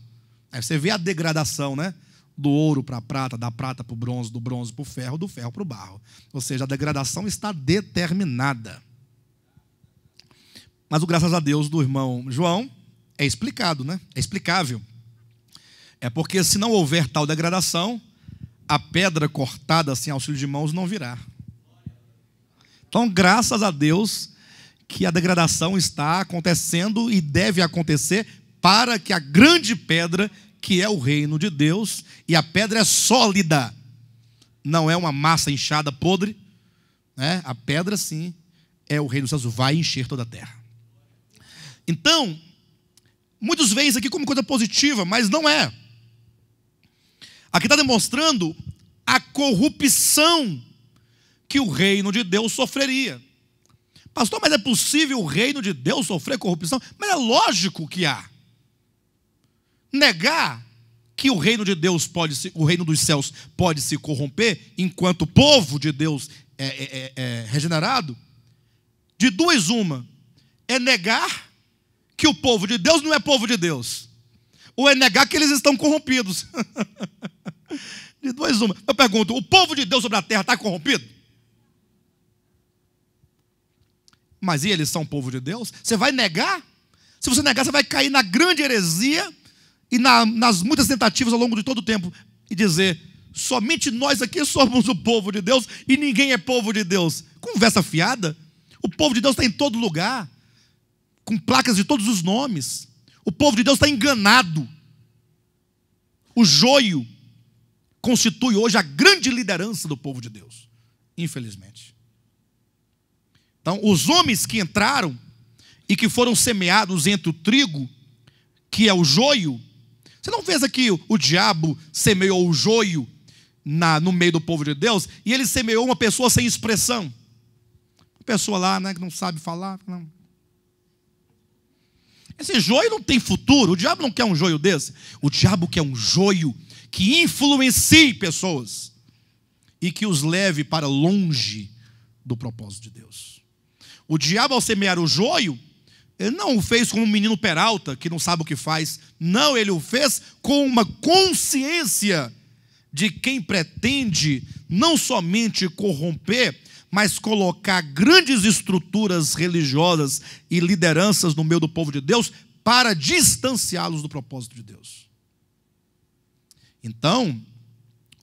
Aí você vê a degradação, né? Do ouro para a prata, da prata para o bronze, do bronze para o ferro, do ferro para o barro. Ou seja, a degradação está determinada. Mas o graças a Deus do irmão João é explicado, né? É explicável. É porque se não houver tal degradação, a pedra cortada sem auxílio de mãos não virá. Então, graças a Deus que a degradação está acontecendo e deve acontecer para que a grande pedra, que é o reino de Deus, e a pedra é sólida, não é uma massa inchada, podre, né? A pedra, sim, é o reino dos céus, vai encher toda a terra. Então, muitos veem isso aqui como coisa positiva, mas não é. Aqui está demonstrando a corrupção que o reino de Deus sofreria. Pastor, mas é possível o reino de Deus sofrer corrupção? Mas é lógico que há. Negar que o reino de Deus o reino dos céus pode se corromper enquanto o povo de Deus é regenerado, de duas uma: é negar que o povo de Deus não é povo de Deus, ou é negar que eles estão corrompidos. De duas uma. Eu pergunto: o povo de Deus sobre a terra está corrompido? Mas e eles são povo de Deus? Você vai negar? Se você negar, você vai cair na grande heresia e nas muitas tentativas ao longo de todo o tempo, e dizer: somente nós aqui somos o povo de Deus e ninguém é povo de Deus. Conversa fiada. O povo de Deus está em todo lugar, com placas de todos os nomes. O povo de Deus está enganado. O joio constitui hoje a grande liderança do povo de Deus, infelizmente. Então, os homens que entraram e que foram semeados entre o trigo, que é o joio. Você não vê aqui o diabo semeou o joio no meio do povo de Deus, e ele semeou uma pessoa sem expressão. Uma pessoa lá, né, que não sabe falar. Não. Esse joio não tem futuro. O diabo não quer um joio desse. O diabo quer um joio que influencie pessoas e que os leve para longe do propósito de Deus. O diabo, ao semear o joio, ele não o fez como um menino peralta que não sabe o que faz. Não, ele o fez com uma consciência de quem pretende não somente corromper, mas colocar grandes estruturas religiosas e lideranças no meio do povo de Deus para distanciá-los do propósito de Deus. Então,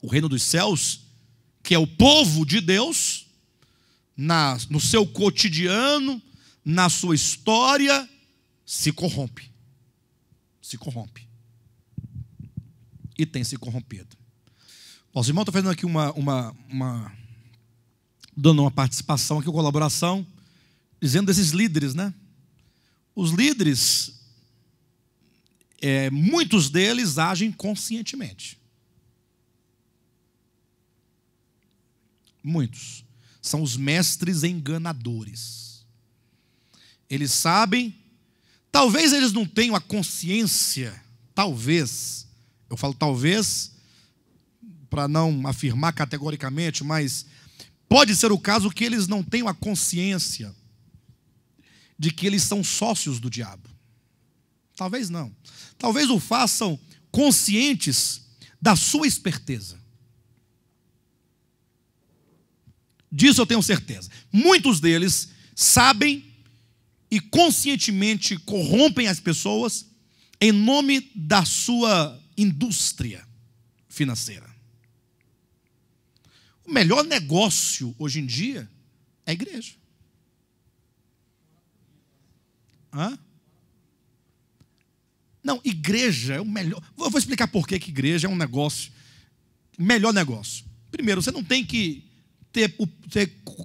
o reino dos céus, que é o povo de Deus, no seu cotidiano, na sua história, se corrompe. Se corrompe. E tem se corrompido. Os irmãos estão fazendo aqui dando uma participação aqui, uma colaboração, dizendo desses líderes, né? Os líderes, muitos deles agem conscientemente. Muitos. São os mestres enganadores. Eles sabem, talvez eles não tenham a consciência, talvez, eu falo talvez, para não afirmar categoricamente, mas pode ser o caso que eles não tenham a consciência de que eles são sócios do diabo. Talvez não. Talvez o façam conscientes da sua esperteza. Disso eu tenho certeza. Muitos deles sabem e conscientemente corrompem as pessoas em nome da sua indústria financeira. O melhor negócio hoje em dia é a igreja. Hã? Não, igreja é o melhor. Eu vou explicar por que igreja é um negócio, melhor negócio. Primeiro, você não tem que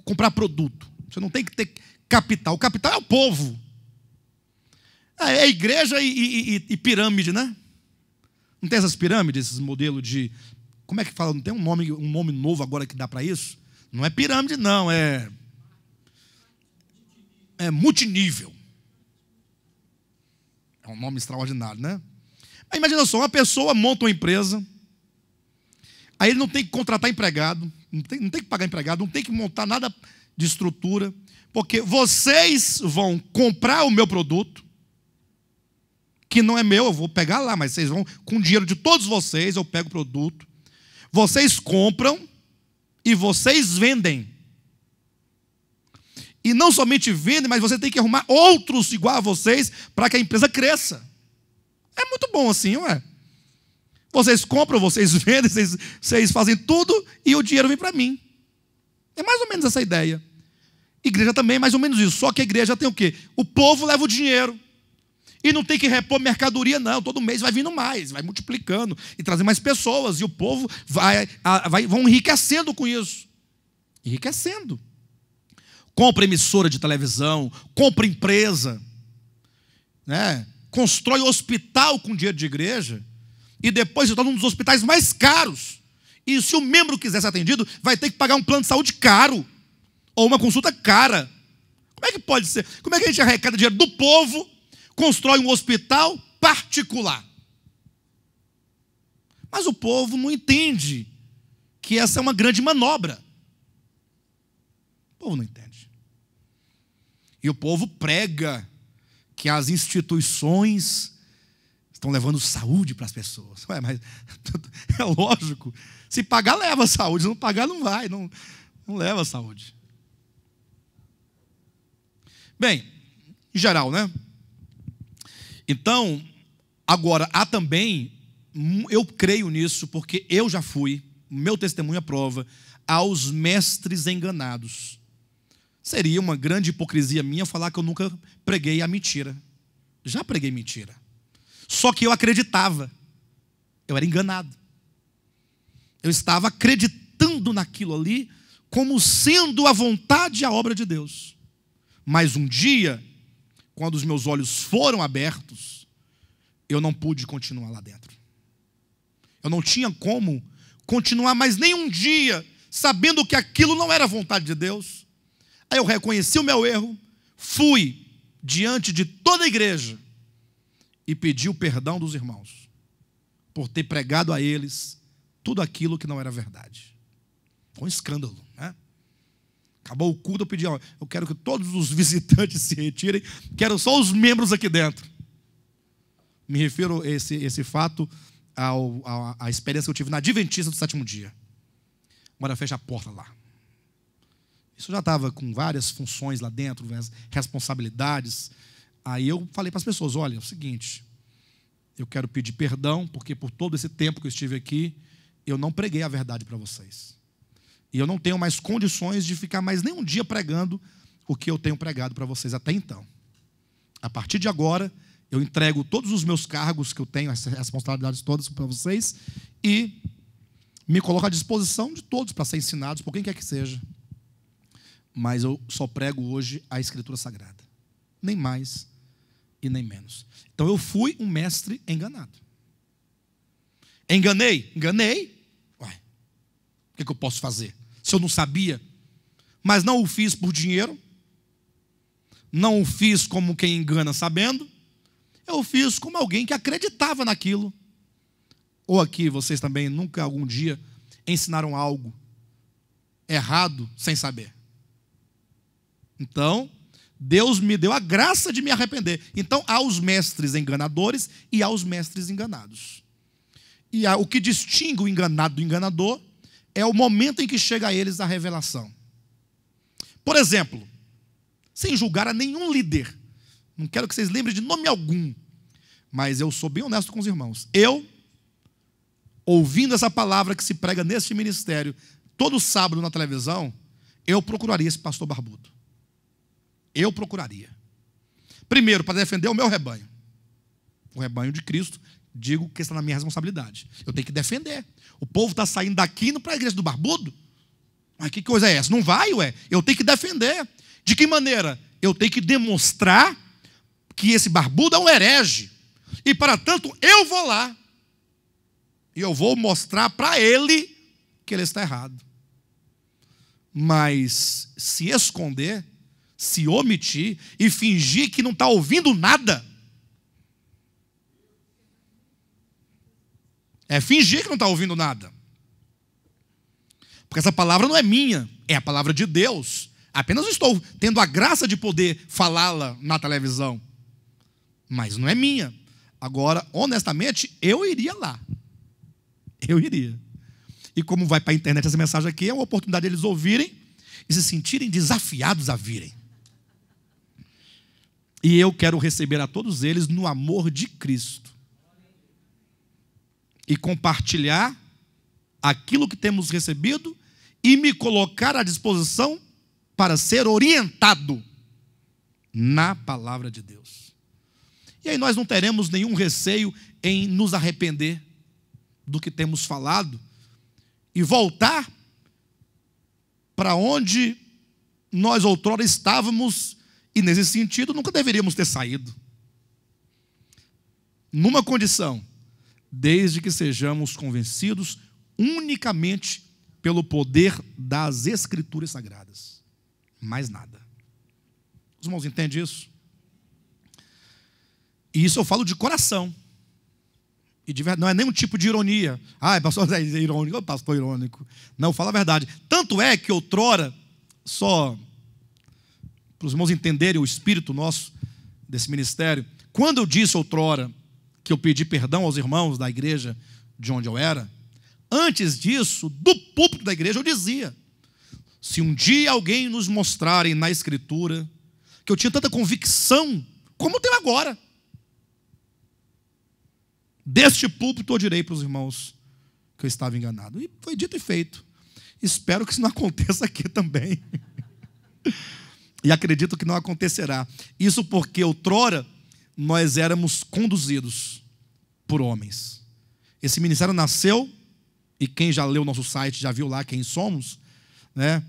comprar produto. Você não tem que ter capital. O capital é o povo. É igreja e pirâmide, né? Não tem essas pirâmides, esses modelos de... Como é que fala? Não tem um nome novo agora que dá para isso? Não é pirâmide, não. É multinível. É um nome extraordinário, né? Mas imagina só, uma pessoa monta uma empresa, aí ele não tem que contratar empregado, não tem que pagar empregado, não tem que montar nada de estrutura, porque vocês vão comprar o meu produto, que não é meu, eu vou pegar lá, mas vocês vão, com o dinheiro de todos vocês, eu pego o produto, vocês compram e vocês vendem. E não somente vendem, mas você tem que arrumar outros igual a vocês para que a empresa cresça. É muito bom assim, não é? Vocês compram, vocês vendem, vocês fazem tudo e o dinheiro vem para mim. É mais ou menos essa ideia. Igreja também é mais ou menos isso. Só que a igreja tem o quê? O povo leva o dinheiro. E não tem que repor mercadoria, não. Todo mês vai vindo mais, vai multiplicando e trazer mais pessoas. E vão enriquecendo com isso. Enriquecendo. Compra emissora de televisão, compra empresa, né? Constrói hospital com dinheiro de igreja e depois se torna um dos hospitais mais caros. E se o membro quiser ser atendido, vai ter que pagar um plano de saúde caro ou uma consulta cara. Como é que pode ser? Como é que a gente arrecada dinheiro do povo, constrói um hospital particular? Mas o povo não entende que essa é uma grande manobra. O povo não entende. E o povo prega que as instituições estão levando saúde para as pessoas. Ué, mas é lógico. Se pagar, leva saúde. Se não pagar, não vai. Não leva saúde. Bem, em geral, né? Então, agora, há também, eu creio nisso, porque eu já fui, meu testemunho é prova, aos mestres enganados. Seria uma grande hipocrisia minha falar que eu nunca preguei a mentira. Já preguei mentira. Só que eu acreditava. Eu era enganado. Eu estava acreditando naquilo ali como sendo a vontade e a obra de Deus. Mas um dia, quando os meus olhos foram abertos, eu não pude continuar lá dentro. Eu não tinha como continuar mais nem um dia sabendo que aquilo não era a vontade de Deus. Aí eu reconheci o meu erro, fui diante de toda a igreja e pedi o perdão dos irmãos por ter pregado a eles tudo aquilo que não era verdade. Foi um escândalo, né? Acabou o culto, eu pedi, eu quero que todos os visitantes se retirem, quero só os membros aqui dentro. Me refiro a esse fato, à experiência que eu tive na Adventista do sétimo dia. Agora fecha a porta lá. Isso já estava com várias funções lá dentro, responsabilidades. Aí eu falei para as pessoas, olha, é o seguinte, eu quero pedir perdão, porque por todo esse tempo que eu estive aqui, eu não preguei a verdade para vocês. E eu não tenho mais condições de ficar mais nem um dia pregando o que eu tenho pregado para vocês até então. A partir de agora, eu entrego todos os meus cargos que eu tenho, as responsabilidades todas para vocês, e me coloco à disposição de todos para ser ensinados por quem quer que seja. Mas eu só prego hoje a Escritura Sagrada. Nem mais e nem menos. Então eu fui um mestre enganado. Enganei? Enganei. Ué, o que eu posso fazer? Se eu não sabia. Mas não o fiz por dinheiro. Não o fiz como quem engana sabendo. Eu o fiz como alguém que acreditava naquilo. Ou aqui, vocês também nunca algum dia ensinaram algo errado sem saber. Então, Deus me deu a graça de me arrepender. Então, há os mestres enganadores e há os mestres enganados. E o que distingue o enganado do enganador é o momento em que chega a eles a revelação. Por exemplo, sem julgar a nenhum líder, não quero que vocês lembrem de nome algum, mas eu sou bem honesto com os irmãos. Eu, ouvindo essa palavra que se prega neste ministério, todo sábado na televisão, eu procuraria esse pastor barbudo. Eu procuraria. Primeiro, para defender o meu rebanho. O rebanho de Cristo, digo que está na minha responsabilidade. Eu tenho que defender. O povo está saindo daqui indo para a igreja do barbudo. Mas que coisa é essa? Não vai, ué? Eu tenho que defender. De que maneira? Eu tenho que demonstrar que esse barbudo é um herege. E, para tanto, eu vou lá. E eu vou mostrar para ele que ele está errado. Mas, se esconder, se omitir e fingir que não está ouvindo nada, é fingir que não está ouvindo nada. Porque essa palavra não é minha, é a palavra de Deus. Apenas estou tendo a graça de poder falá-la na televisão. Mas não é minha. Agora, honestamente, eu iria lá. Eu iria. E como vai para a internet essa mensagem aqui, é uma oportunidade de eles ouvirem e se sentirem desafiados a virem. E eu quero receber a todos eles no amor de Cristo. E compartilhar aquilo que temos recebido e me colocar à disposição para ser orientado na palavra de Deus. E aí nós não teremos nenhum receio em nos arrepender do que temos falado e voltar para onde nós outrora estávamos e, nesse sentido, nunca deveríamos ter saído. Numa condição, desde que sejamos convencidos unicamente pelo poder das Escrituras Sagradas. Mais nada. Os irmãos entendem isso? E isso eu falo de coração. E de verdade, não é nenhum tipo de ironia. Ah, pastor é irônico, pastor irônico. Não, fala a verdade. Tanto é que outrora, só para os irmãos entenderem o espírito nosso desse ministério, quando eu disse outrora que eu pedi perdão aos irmãos da igreja de onde eu era, antes disso, do púlpito da igreja eu dizia: se um dia alguém nos mostrarem na Escritura que eu tinha tanta convicção como eu tenho agora, deste púlpito eu direi para os irmãos que eu estava enganado. E foi dito e feito. Espero que isso não aconteça aqui também. E acredito que não acontecerá. Isso porque outrora nós éramos conduzidos por homens. Esse ministério nasceu, e quem já leu o nosso site, já viu lá quem somos, né?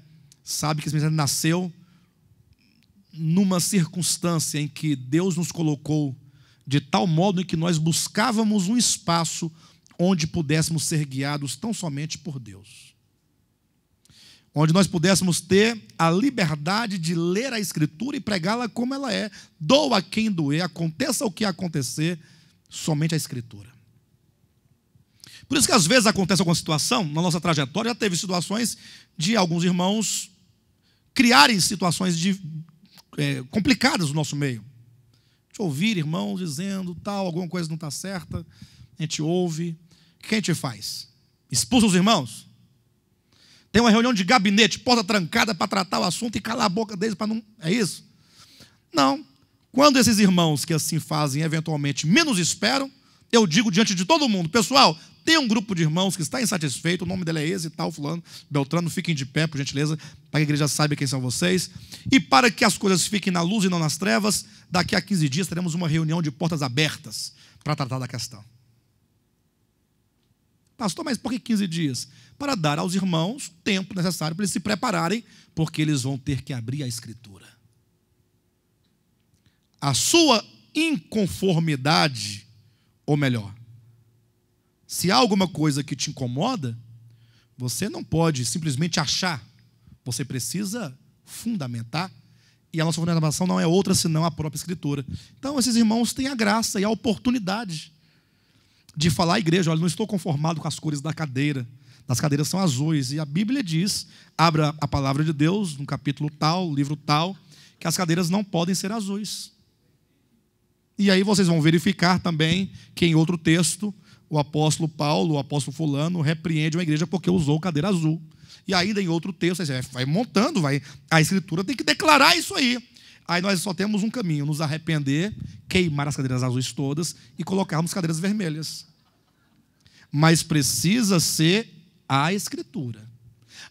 Sabe que esse ministério nasceu numa circunstância em que Deus nos colocou de tal modo em que nós buscávamos um espaço onde pudéssemos ser guiados tão somente por Deus. Onde nós pudéssemos ter a liberdade de ler a Escritura e pregá-la como ela é. Doa quem doer, aconteça o que acontecer, somente a Escritura. Por isso que às vezes acontece alguma situação, na nossa trajetória já teve situações de alguns irmãos criarem situações complicadas no nosso meio. De ouvir irmãos dizendo tal, alguma coisa não está certa, a gente ouve. O que a gente faz? Expulsa os irmãos? Tem uma reunião de gabinete, porta trancada para tratar o assunto e calar a boca deles para não... É isso? Não. Quando esses irmãos que assim fazem, eventualmente, menos esperam, eu digo diante de todo mundo: pessoal, tem um grupo de irmãos que está insatisfeito, o nome dele é esse e tal, fulano, Beltrano, fiquem de pé, por gentileza, para que a igreja saiba quem são vocês. E para que as coisas fiquem na luz e não nas trevas, daqui a 15 dias teremos uma reunião de portas abertas para tratar da questão. Pastor, mas por que 15 dias? Para dar aos irmãos o tempo necessário para eles se prepararem, porque eles vão ter que abrir a Escritura. A sua inconformidade, ou melhor, se há alguma coisa que te incomoda, você não pode simplesmente achar, você precisa fundamentar, e a nossa fundamentação não é outra senão a própria Escritura. Então esses irmãos têm a graça e a oportunidade de falar à igreja: olha, não estou conformado com as cores da cadeira, das cadeiras são azuis. E a Bíblia diz, abra a palavra de Deus, no capítulo tal, livro tal, que as cadeiras não podem ser azuis. E aí vocês vão verificar também que em outro texto, o apóstolo Paulo, o apóstolo fulano, repreende uma igreja porque usou cadeira azul. E ainda em outro texto, você vai montando, a Escritura tem que declarar isso aí. Aí nós só temos um caminho, nos arrepender, queimar as cadeiras azuis todas e colocarmos cadeiras vermelhas. Mas precisa ser a Escritura.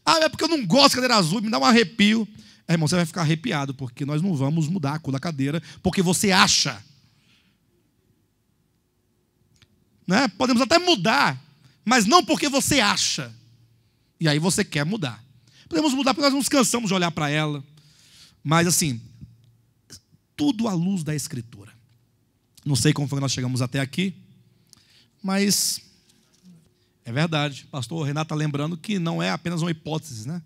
Ah, é porque eu não gosto de cadeira azul, me dá um arrepio. Irmão, você vai ficar arrepiado, porque nós não vamos mudar a cor da cadeira, porque você acha. Né? Podemos até mudar, mas não porque você acha. E aí você quer mudar. Podemos mudar porque nós nos cansamos de olhar para ela. Mas assim, tudo à luz da Escritura. Não sei como foi que nós chegamos até aqui, mas é verdade. Pastor Renato está lembrando que não é apenas uma hipótese, né?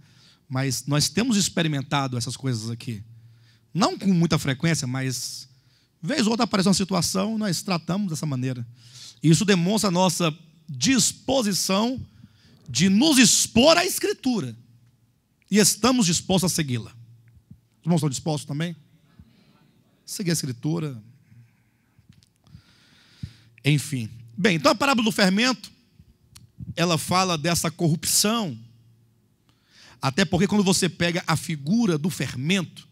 Mas nós temos experimentado essas coisas aqui. Não com muita frequência, mas vez ou outra aparece uma situação e nós tratamos dessa maneira. E isso demonstra a nossa disposição de nos expor à Escritura. E estamos dispostos a segui-la. Os irmãos estão dispostos também? Seguir a Escritura. Enfim. Bem, então a parábola do fermento, ela fala dessa corrupção. Até porque quando você pega a figura do fermento,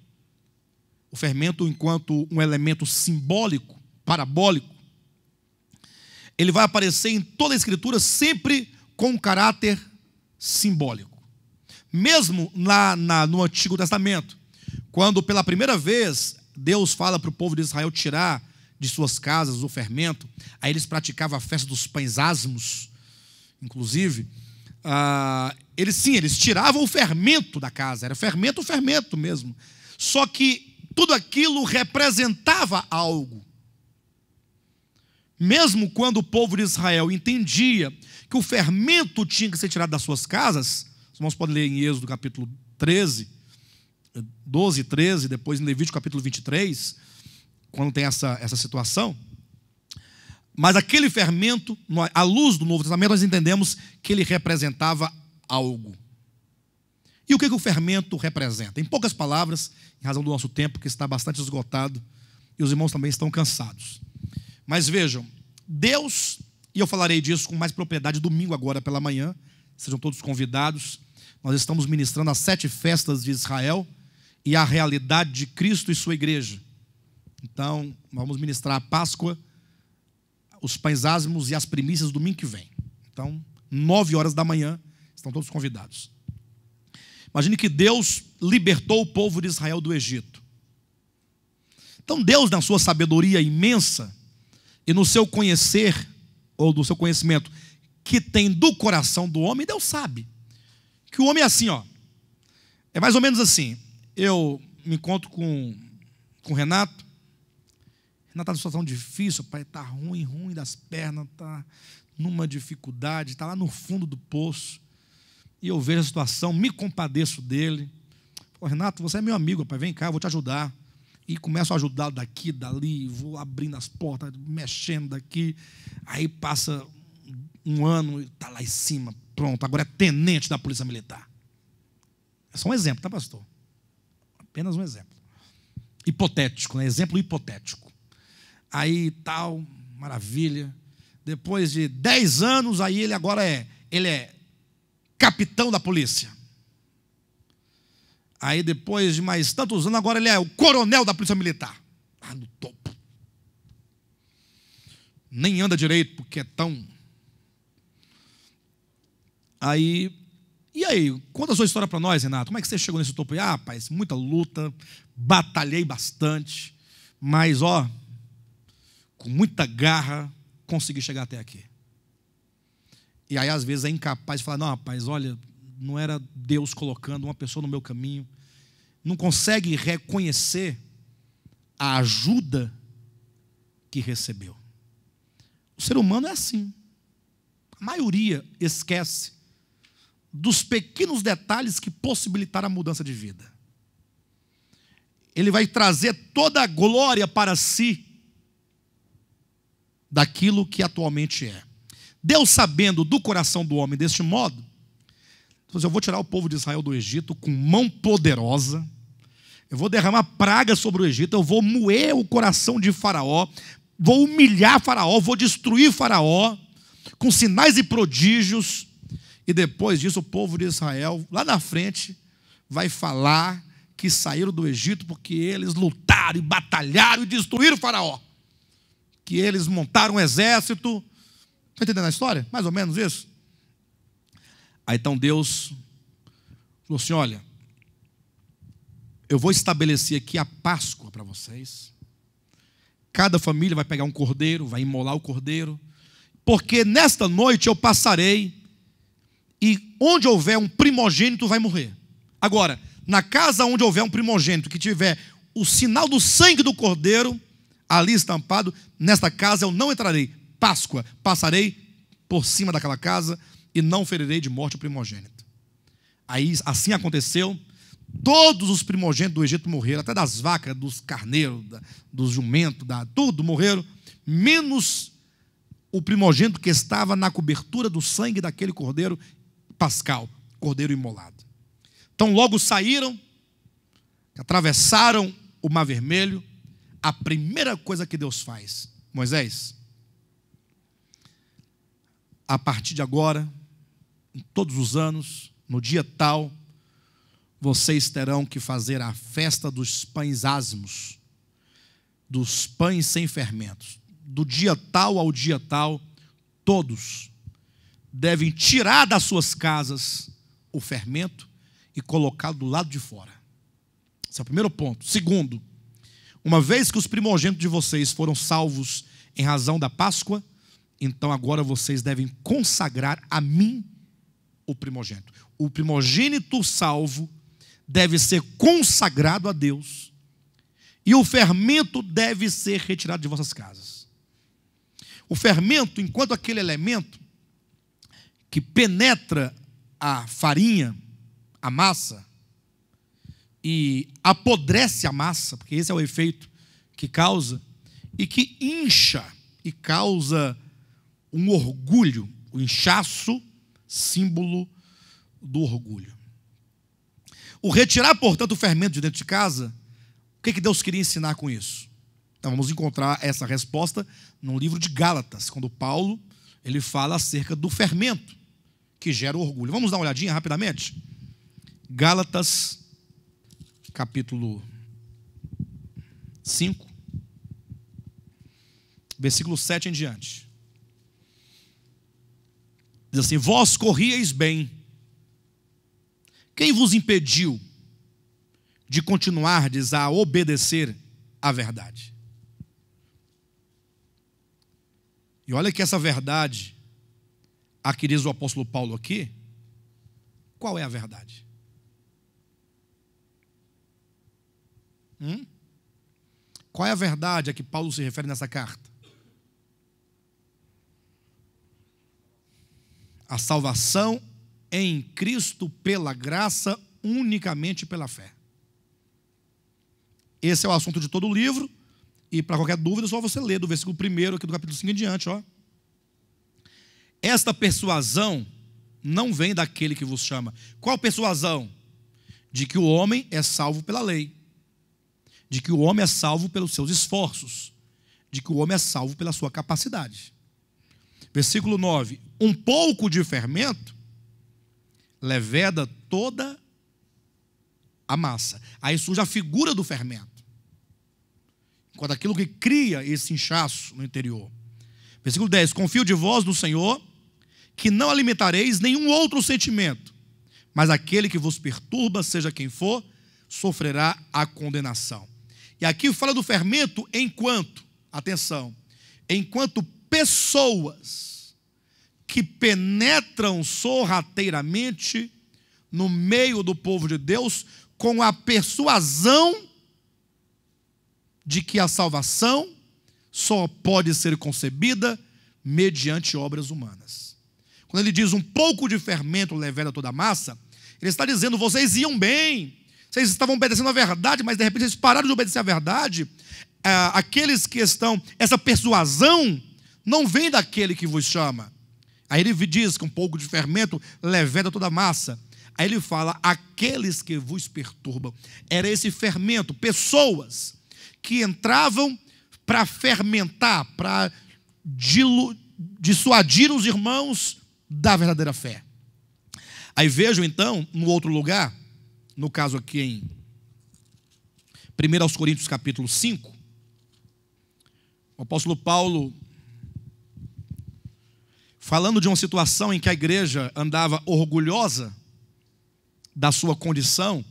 o fermento enquanto um elemento simbólico, parabólico, ele vai aparecer em toda a Escritura sempre com um caráter simbólico. Mesmo no Antigo Testamento, quando pela primeira vez Deus fala para o povo de Israel tirar de suas casas o fermento, aí eles praticavam a festa dos pães asmos, inclusive, eles tiravam o fermento da casa, era fermento mesmo. Só que tudo aquilo representava algo. Mesmo quando o povo de Israel entendia que o fermento tinha que ser tirado das suas casas, os irmãos podem ler em Êxodo capítulo 13, 12 e 13, depois em Levítico capítulo 23, quando tem essa situação. Mas aquele fermento, à luz do Novo Testamento, nós entendemos que ele representava algo. E o que o fermento representa? Em poucas palavras, em razão do nosso tempo, que está bastante esgotado, e os irmãos também estão cansados. Mas vejam, Deus, e eu falarei disso com mais propriedade domingo agora pela manhã, sejam todos convidados. Nós estamos ministrando as 7 festas de Israel e a realidade de Cristo e sua igreja. Então, vamos ministrar a Páscoa, os pães asmos e as primícias domingo que vem. Então, 9 horas da manhã, estão todos convidados. Imagine que Deus libertou o povo de Israel do Egito. Então Deus, na sua sabedoria imensa, e no seu conhecer, ou do seu conhecimento, que tem do coração do homem, Deus sabe que o homem é assim, ó. É mais ou menos assim. Eu me encontro com o Renato. Renato está numa situação difícil, pai, está ruim das pernas, está numa dificuldade, está lá no fundo do poço. E eu vejo a situação, me compadeço dele. Pô, Renato, você é meu amigo, pai, vem cá, eu vou te ajudar. E começo a ajudá-lo daqui, dali, vou abrindo as portas, mexendo daqui. Aí passa um ano e está lá em cima, pronto, agora é tenente da Polícia Militar. É só um exemplo, tá, pastor? Apenas um exemplo. Hipotético, né? Exemplo hipotético. Aí tal, maravilha. Depois de 10 anos, aí ele agora é capitão da polícia. Aí depois de mais tantos anos, agora ele é o coronel da Polícia Militar. No topo. Nem anda direito, porque é tão... E aí, conta a sua história para nós, Renato. Como é que você chegou nesse topo aí? Ah, rapaz, muita luta, batalhei bastante, mas, com muita garra, consegui chegar até aqui. E aí, às vezes, é incapaz de falar, não, rapaz, olha, não era Deus colocando uma pessoa no meu caminho. Não consegue reconhecer a ajuda que recebeu. O ser humano é assim. A maioria esquece dos pequenos detalhes que possibilitaram a mudança de vida. Ele vai trazer toda a glória para si daquilo que atualmente é. Deus, sabendo do coração do homem deste modo, Então, eu vou tirar o povo de Israel do Egito com mão poderosa, eu vou derramar praga sobre o Egito, eu vou moer o coração de Faraó, vou humilhar Faraó, vou destruir Faraó, com sinais e prodígios, e depois disso o povo de Israel, lá na frente, vai falar que saíram do Egito porque eles lutaram e batalharam e destruíram Faraó, que eles montaram um exército. Está entendendo a história? Mais ou menos isso. Aí então Deus falou assim: olha, eu vou estabelecer aqui a Páscoa para vocês. Cada família vai pegar um cordeiro, vai imolar o cordeiro, porque nesta noite eu passarei, e onde houver um primogênito vai morrer. Agora, na casa onde houver um primogênito que tiver o sinal do sangue do cordeiro ali estampado, nesta casa eu não entrarei. Páscoa, passarei por cima daquela casa e não ferirei de morte o primogênito. Aí assim aconteceu. Todos os primogênitos do Egito morreram, até das vacas, dos carneiros, dos jumentos, tudo morreram, menos o primogênito que estava na cobertura do sangue daquele cordeiro pascal, cordeiro imolado. Então logo saíram, atravessaram o Mar Vermelho. A primeira coisa que Deus faz: Moisés, a partir de agora, em todos os anos, no dia tal, vocês terão que fazer a festa dos pães ázimos, dos pães sem fermentos. Do dia tal ao dia tal, todos devem tirar das suas casas o fermento e colocá-lo do lado de fora. Esse é o primeiro ponto. Segundo, uma vez que os primogênitos de vocês foram salvos em razão da Páscoa, então agora vocês devem consagrar a mim o primogênito. O primogênito salvo deve ser consagrado a Deus, e o fermento deve ser retirado de vossas casas. O fermento, enquanto aquele elemento que penetra a farinha, a massa, e apodrece a massa, porque esse é o efeito que causa, e que incha e causa um orgulho, o inchaço, símbolo do orgulho. O retirar, portanto, o fermento de dentro de casa, o que Deus queria ensinar com isso? Então vamos encontrar essa resposta no livro de Gálatas, quando Paulo ele fala acerca do fermento que gera o orgulho. Vamos dar uma olhadinha rapidamente? Gálatas, capítulo 5, versículo 7 em diante. Diz assim: vós corrieis bem. Quem vos impediu de continuardes a obedecer à verdade? E olha que essa verdade, a que diz o apóstolo Paulo aqui, qual é a verdade? Qual é a verdade a que Paulo se refere nessa carta? A salvação em Cristo pela graça, unicamente pela fé. Esse é o assunto de todo o livro, e para qualquer dúvida, é só você ler do versículo 1 aqui do capítulo 5 em diante. Ó. Esta persuasão não vem daquele que vos chama. Qual persuasão? De que o homem é salvo pela lei, de que o homem é salvo pelos seus esforços, de que o homem é salvo pela sua capacidade. Versículo 9: um pouco de fermento leveda toda a massa. Aí surge a figura do fermento, enquanto aquilo que cria esse inchaço no interior. Versículo 10: confio de vós no Senhor, que não alimentareis nenhum outro sentimento, mas aquele que vos perturba, seja quem for, sofrerá a condenação. E aqui fala do fermento enquanto, atenção, enquanto pessoas que penetram sorrateiramente no meio do povo de Deus com a persuasão de que a salvação só pode ser concebida mediante obras humanas. Quando ele diz um pouco de fermento leveda toda a massa, ele está dizendo: vocês iam bem, vocês estavam obedecendo a verdade, mas de repente vocês pararam de obedecer a verdade. Aqueles que estão, essa persuasão não vem daquele que vos chama. Aí ele diz que um pouco de fermento leveda toda a massa. Aí ele fala, aqueles que vos perturbam. Era esse fermento, pessoas que entravam para fermentar, para dissuadir os irmãos da verdadeira fé. Aí vejam então, no outro lugar, no caso aqui em 1 aos Coríntios capítulo 5, o apóstolo Paulo, falando de uma situação em que a igreja andava orgulhosa da sua condição,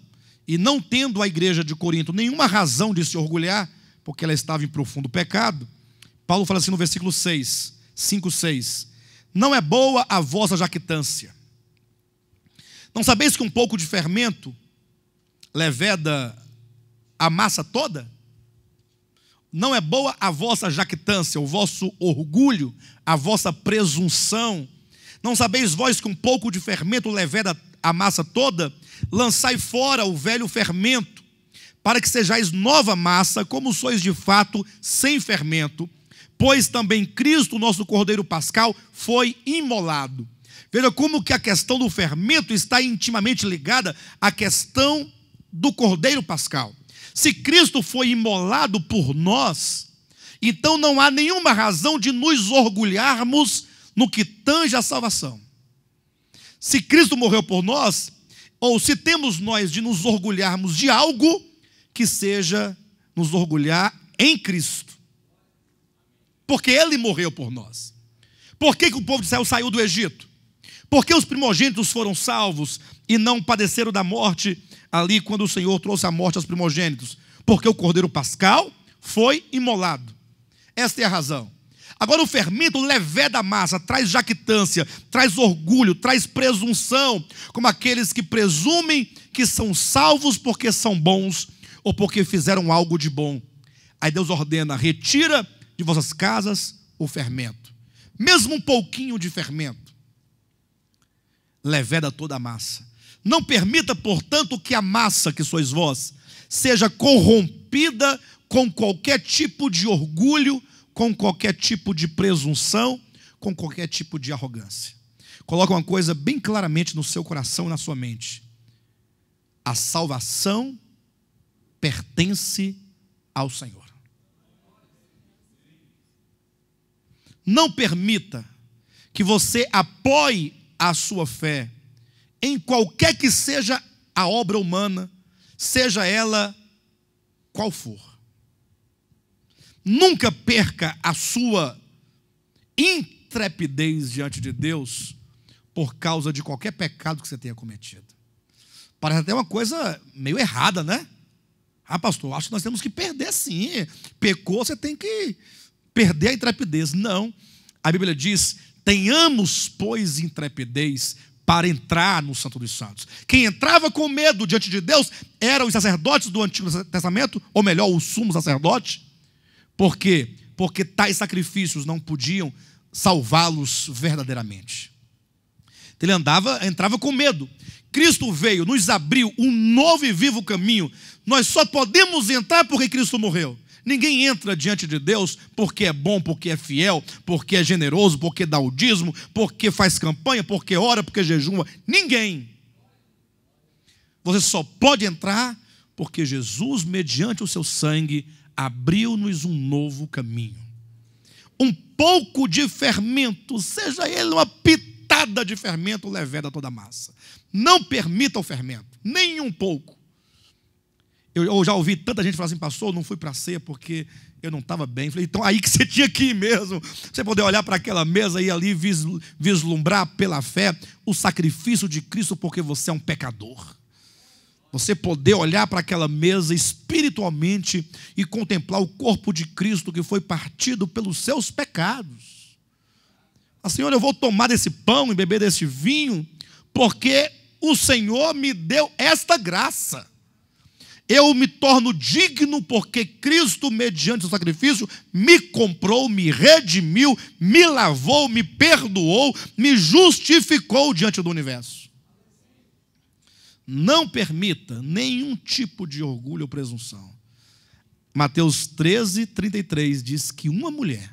e não tendo a igreja de Corinto nenhuma razão de se orgulhar, porque ela estava em profundo pecado, Paulo fala assim no versículo 6, 5, 6, não é boa a vossa jactância. Não sabeis que um pouco de fermento leveda a massa toda? Não é boa a vossa jactância, o vosso orgulho, a vossa presunção. Não sabeis vós que um pouco de fermento leveda a massa toda? Lançai fora o velho fermento, para que sejais nova massa, como sois de fato sem fermento, pois também Cristo, nosso Cordeiro Pascal, foi imolado. Veja como que a questão do fermento está intimamente ligada à questão do Cordeiro Pascal. Se Cristo foi imolado por nós, então não há nenhuma razão de nos orgulharmos no que tange a salvação. Se Cristo morreu por nós, ou se temos nós de nos orgulharmos de algo, que seja nos orgulhar em Cristo. Porque Ele morreu por nós. Por que o povo de Israel saiu do Egito? Por que os primogênitos foram salvos e não padeceram da morte ali quando o Senhor trouxe a morte aos primogênitos? Porque o Cordeiro Pascal foi imolado. Esta é a razão. Agora o fermento leveda a massa, traz jactância, traz orgulho, traz presunção, como aqueles que presumem que são salvos porque são bons ou porque fizeram algo de bom. Aí Deus ordena, retira de vossas casas o fermento. Mesmo um pouquinho de fermento leveda toda a massa. Não permita, portanto, que a massa, que sois vós, seja corrompida com qualquer tipo de orgulho, com qualquer tipo de presunção, com qualquer tipo de arrogância. Coloca uma coisa bem claramente no seu coração e na sua mente. A salvação pertence ao Senhor. Não permita que você apoie a sua fé em qualquer que seja a obra humana, seja ela qual for. Nunca perca a sua intrepidez diante de Deus por causa de qualquer pecado que você tenha cometido. Parece até uma coisa meio errada, né? Ah, pastor, acho que nós temos que perder sim. Pecou, você tem que perder a intrepidez. Não. A Bíblia diz, tenhamos, pois, intrepidez para entrar no Santo dos Santos. Quem entrava com medo diante de Deus eram os sacerdotes do Antigo Testamento, ou melhor, o sumo sacerdote. Por quê? Porque tais sacrifícios não podiam salvá-los verdadeiramente. Ele entrava com medo. Cristo veio, nos abriu um novo e vivo caminho. Nós só podemos entrar porque Cristo morreu. Ninguém entra diante de Deus porque é bom, porque é fiel, porque é generoso, porque dá o dízimo, porque faz campanha, porque ora, porque jejuma. Ninguém. Você só pode entrar porque Jesus, mediante o seu sangue, abriu-nos um novo caminho. Um pouco de fermento, seja ele uma pitada de fermento, leveda toda a massa. Não permita o fermento, nem um pouco. Eu já ouvi tanta gente falar assim, pastor, não fui para a ceia porque eu não estava bem. Falei, então aí que você tinha que ir mesmo. Você poder olhar para aquela mesa e ali vislumbrar pela fé o sacrifício de Cristo porque você é um pecador. Você poder olhar para aquela mesa espiritualmente e contemplar o corpo de Cristo que foi partido pelos seus pecados. Ah, Senhor, eu vou tomar desse pão e beber desse vinho porque o Senhor me deu esta graça. Eu me torno digno porque Cristo, mediante o sacrifício, me comprou, me redimiu, me lavou, me perdoou, me justificou diante do universo. Não permita nenhum tipo de orgulho ou presunção. Mateus 13, 33 diz que uma mulher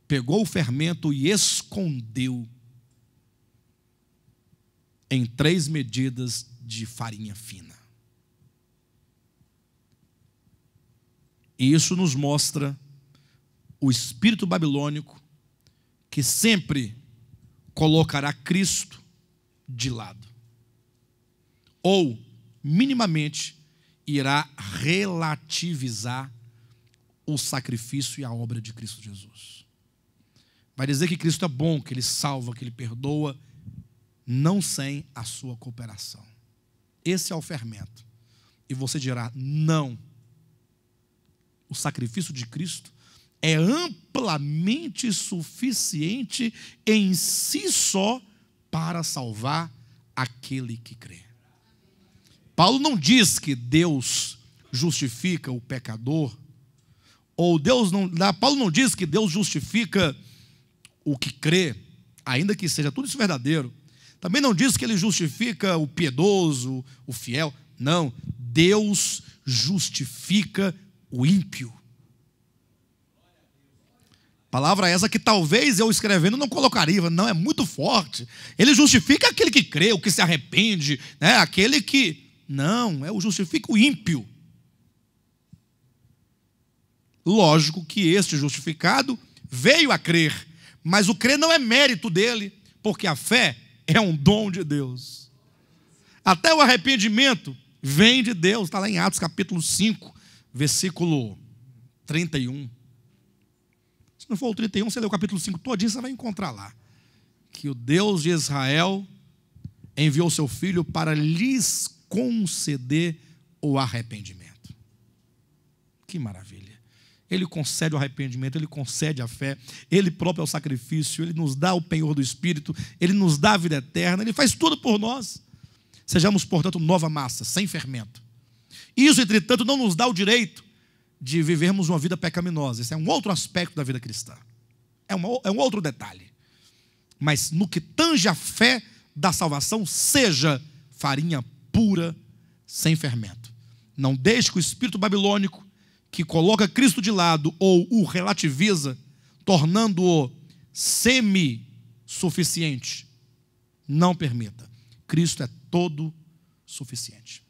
pegou o fermento e escondeu em 3 medidas de farinha fina. E isso nos mostra o espírito babilônico que sempre colocará Cristo de lado. Ou, minimamente, irá relativizar o sacrifício e a obra de Cristo Jesus. Vai dizer que Cristo é bom, que Ele salva, que Ele perdoa, não sem a sua cooperação. Esse é o fermento. E você dirá, não. O sacrifício de Cristo é amplamente suficiente em si só para salvar aquele que crê. Paulo não diz que Deus justifica o pecador, ou Paulo não diz que Deus justifica o que crê, ainda que seja tudo isso verdadeiro. Também não diz que Ele justifica o piedoso, o fiel. Não, Deus justifica o ímpio. Palavra essa que talvez eu escrevendo não colocaria, não, é muito forte. Ele justifica aquele que crê, o que se arrepende, né? Aquele que... Não, justifica o ímpio. Lógico que este justificado veio a crer, mas o crer não é mérito dele, porque a fé é um dom de Deus. Até o arrependimento vem de Deus, está lá em Atos capítulo 5, versículo 31. Se não for o 31, você lê o capítulo 5 todinho, você vai encontrar lá. Que o Deus de Israel enviou seu Filho para lhes conceder o arrependimento. Que maravilha. Ele concede o arrependimento, Ele concede a fé, Ele próprio é o sacrifício, Ele nos dá o penhor do Espírito, Ele nos dá a vida eterna, Ele faz tudo por nós. Sejamos, portanto, nova massa, sem fermento. Isso, entretanto, não nos dá o direito de vivermos uma vida pecaminosa. Esse é um outro aspecto da vida cristã. É um outro detalhe. Mas no que tange a fé da salvação, seja farinha pura, sem fermento. Não deixe que o espírito babilônico, que coloca Cristo de lado ou o relativiza, tornando-o semi-suficiente, não permita. Cristo é todo suficiente.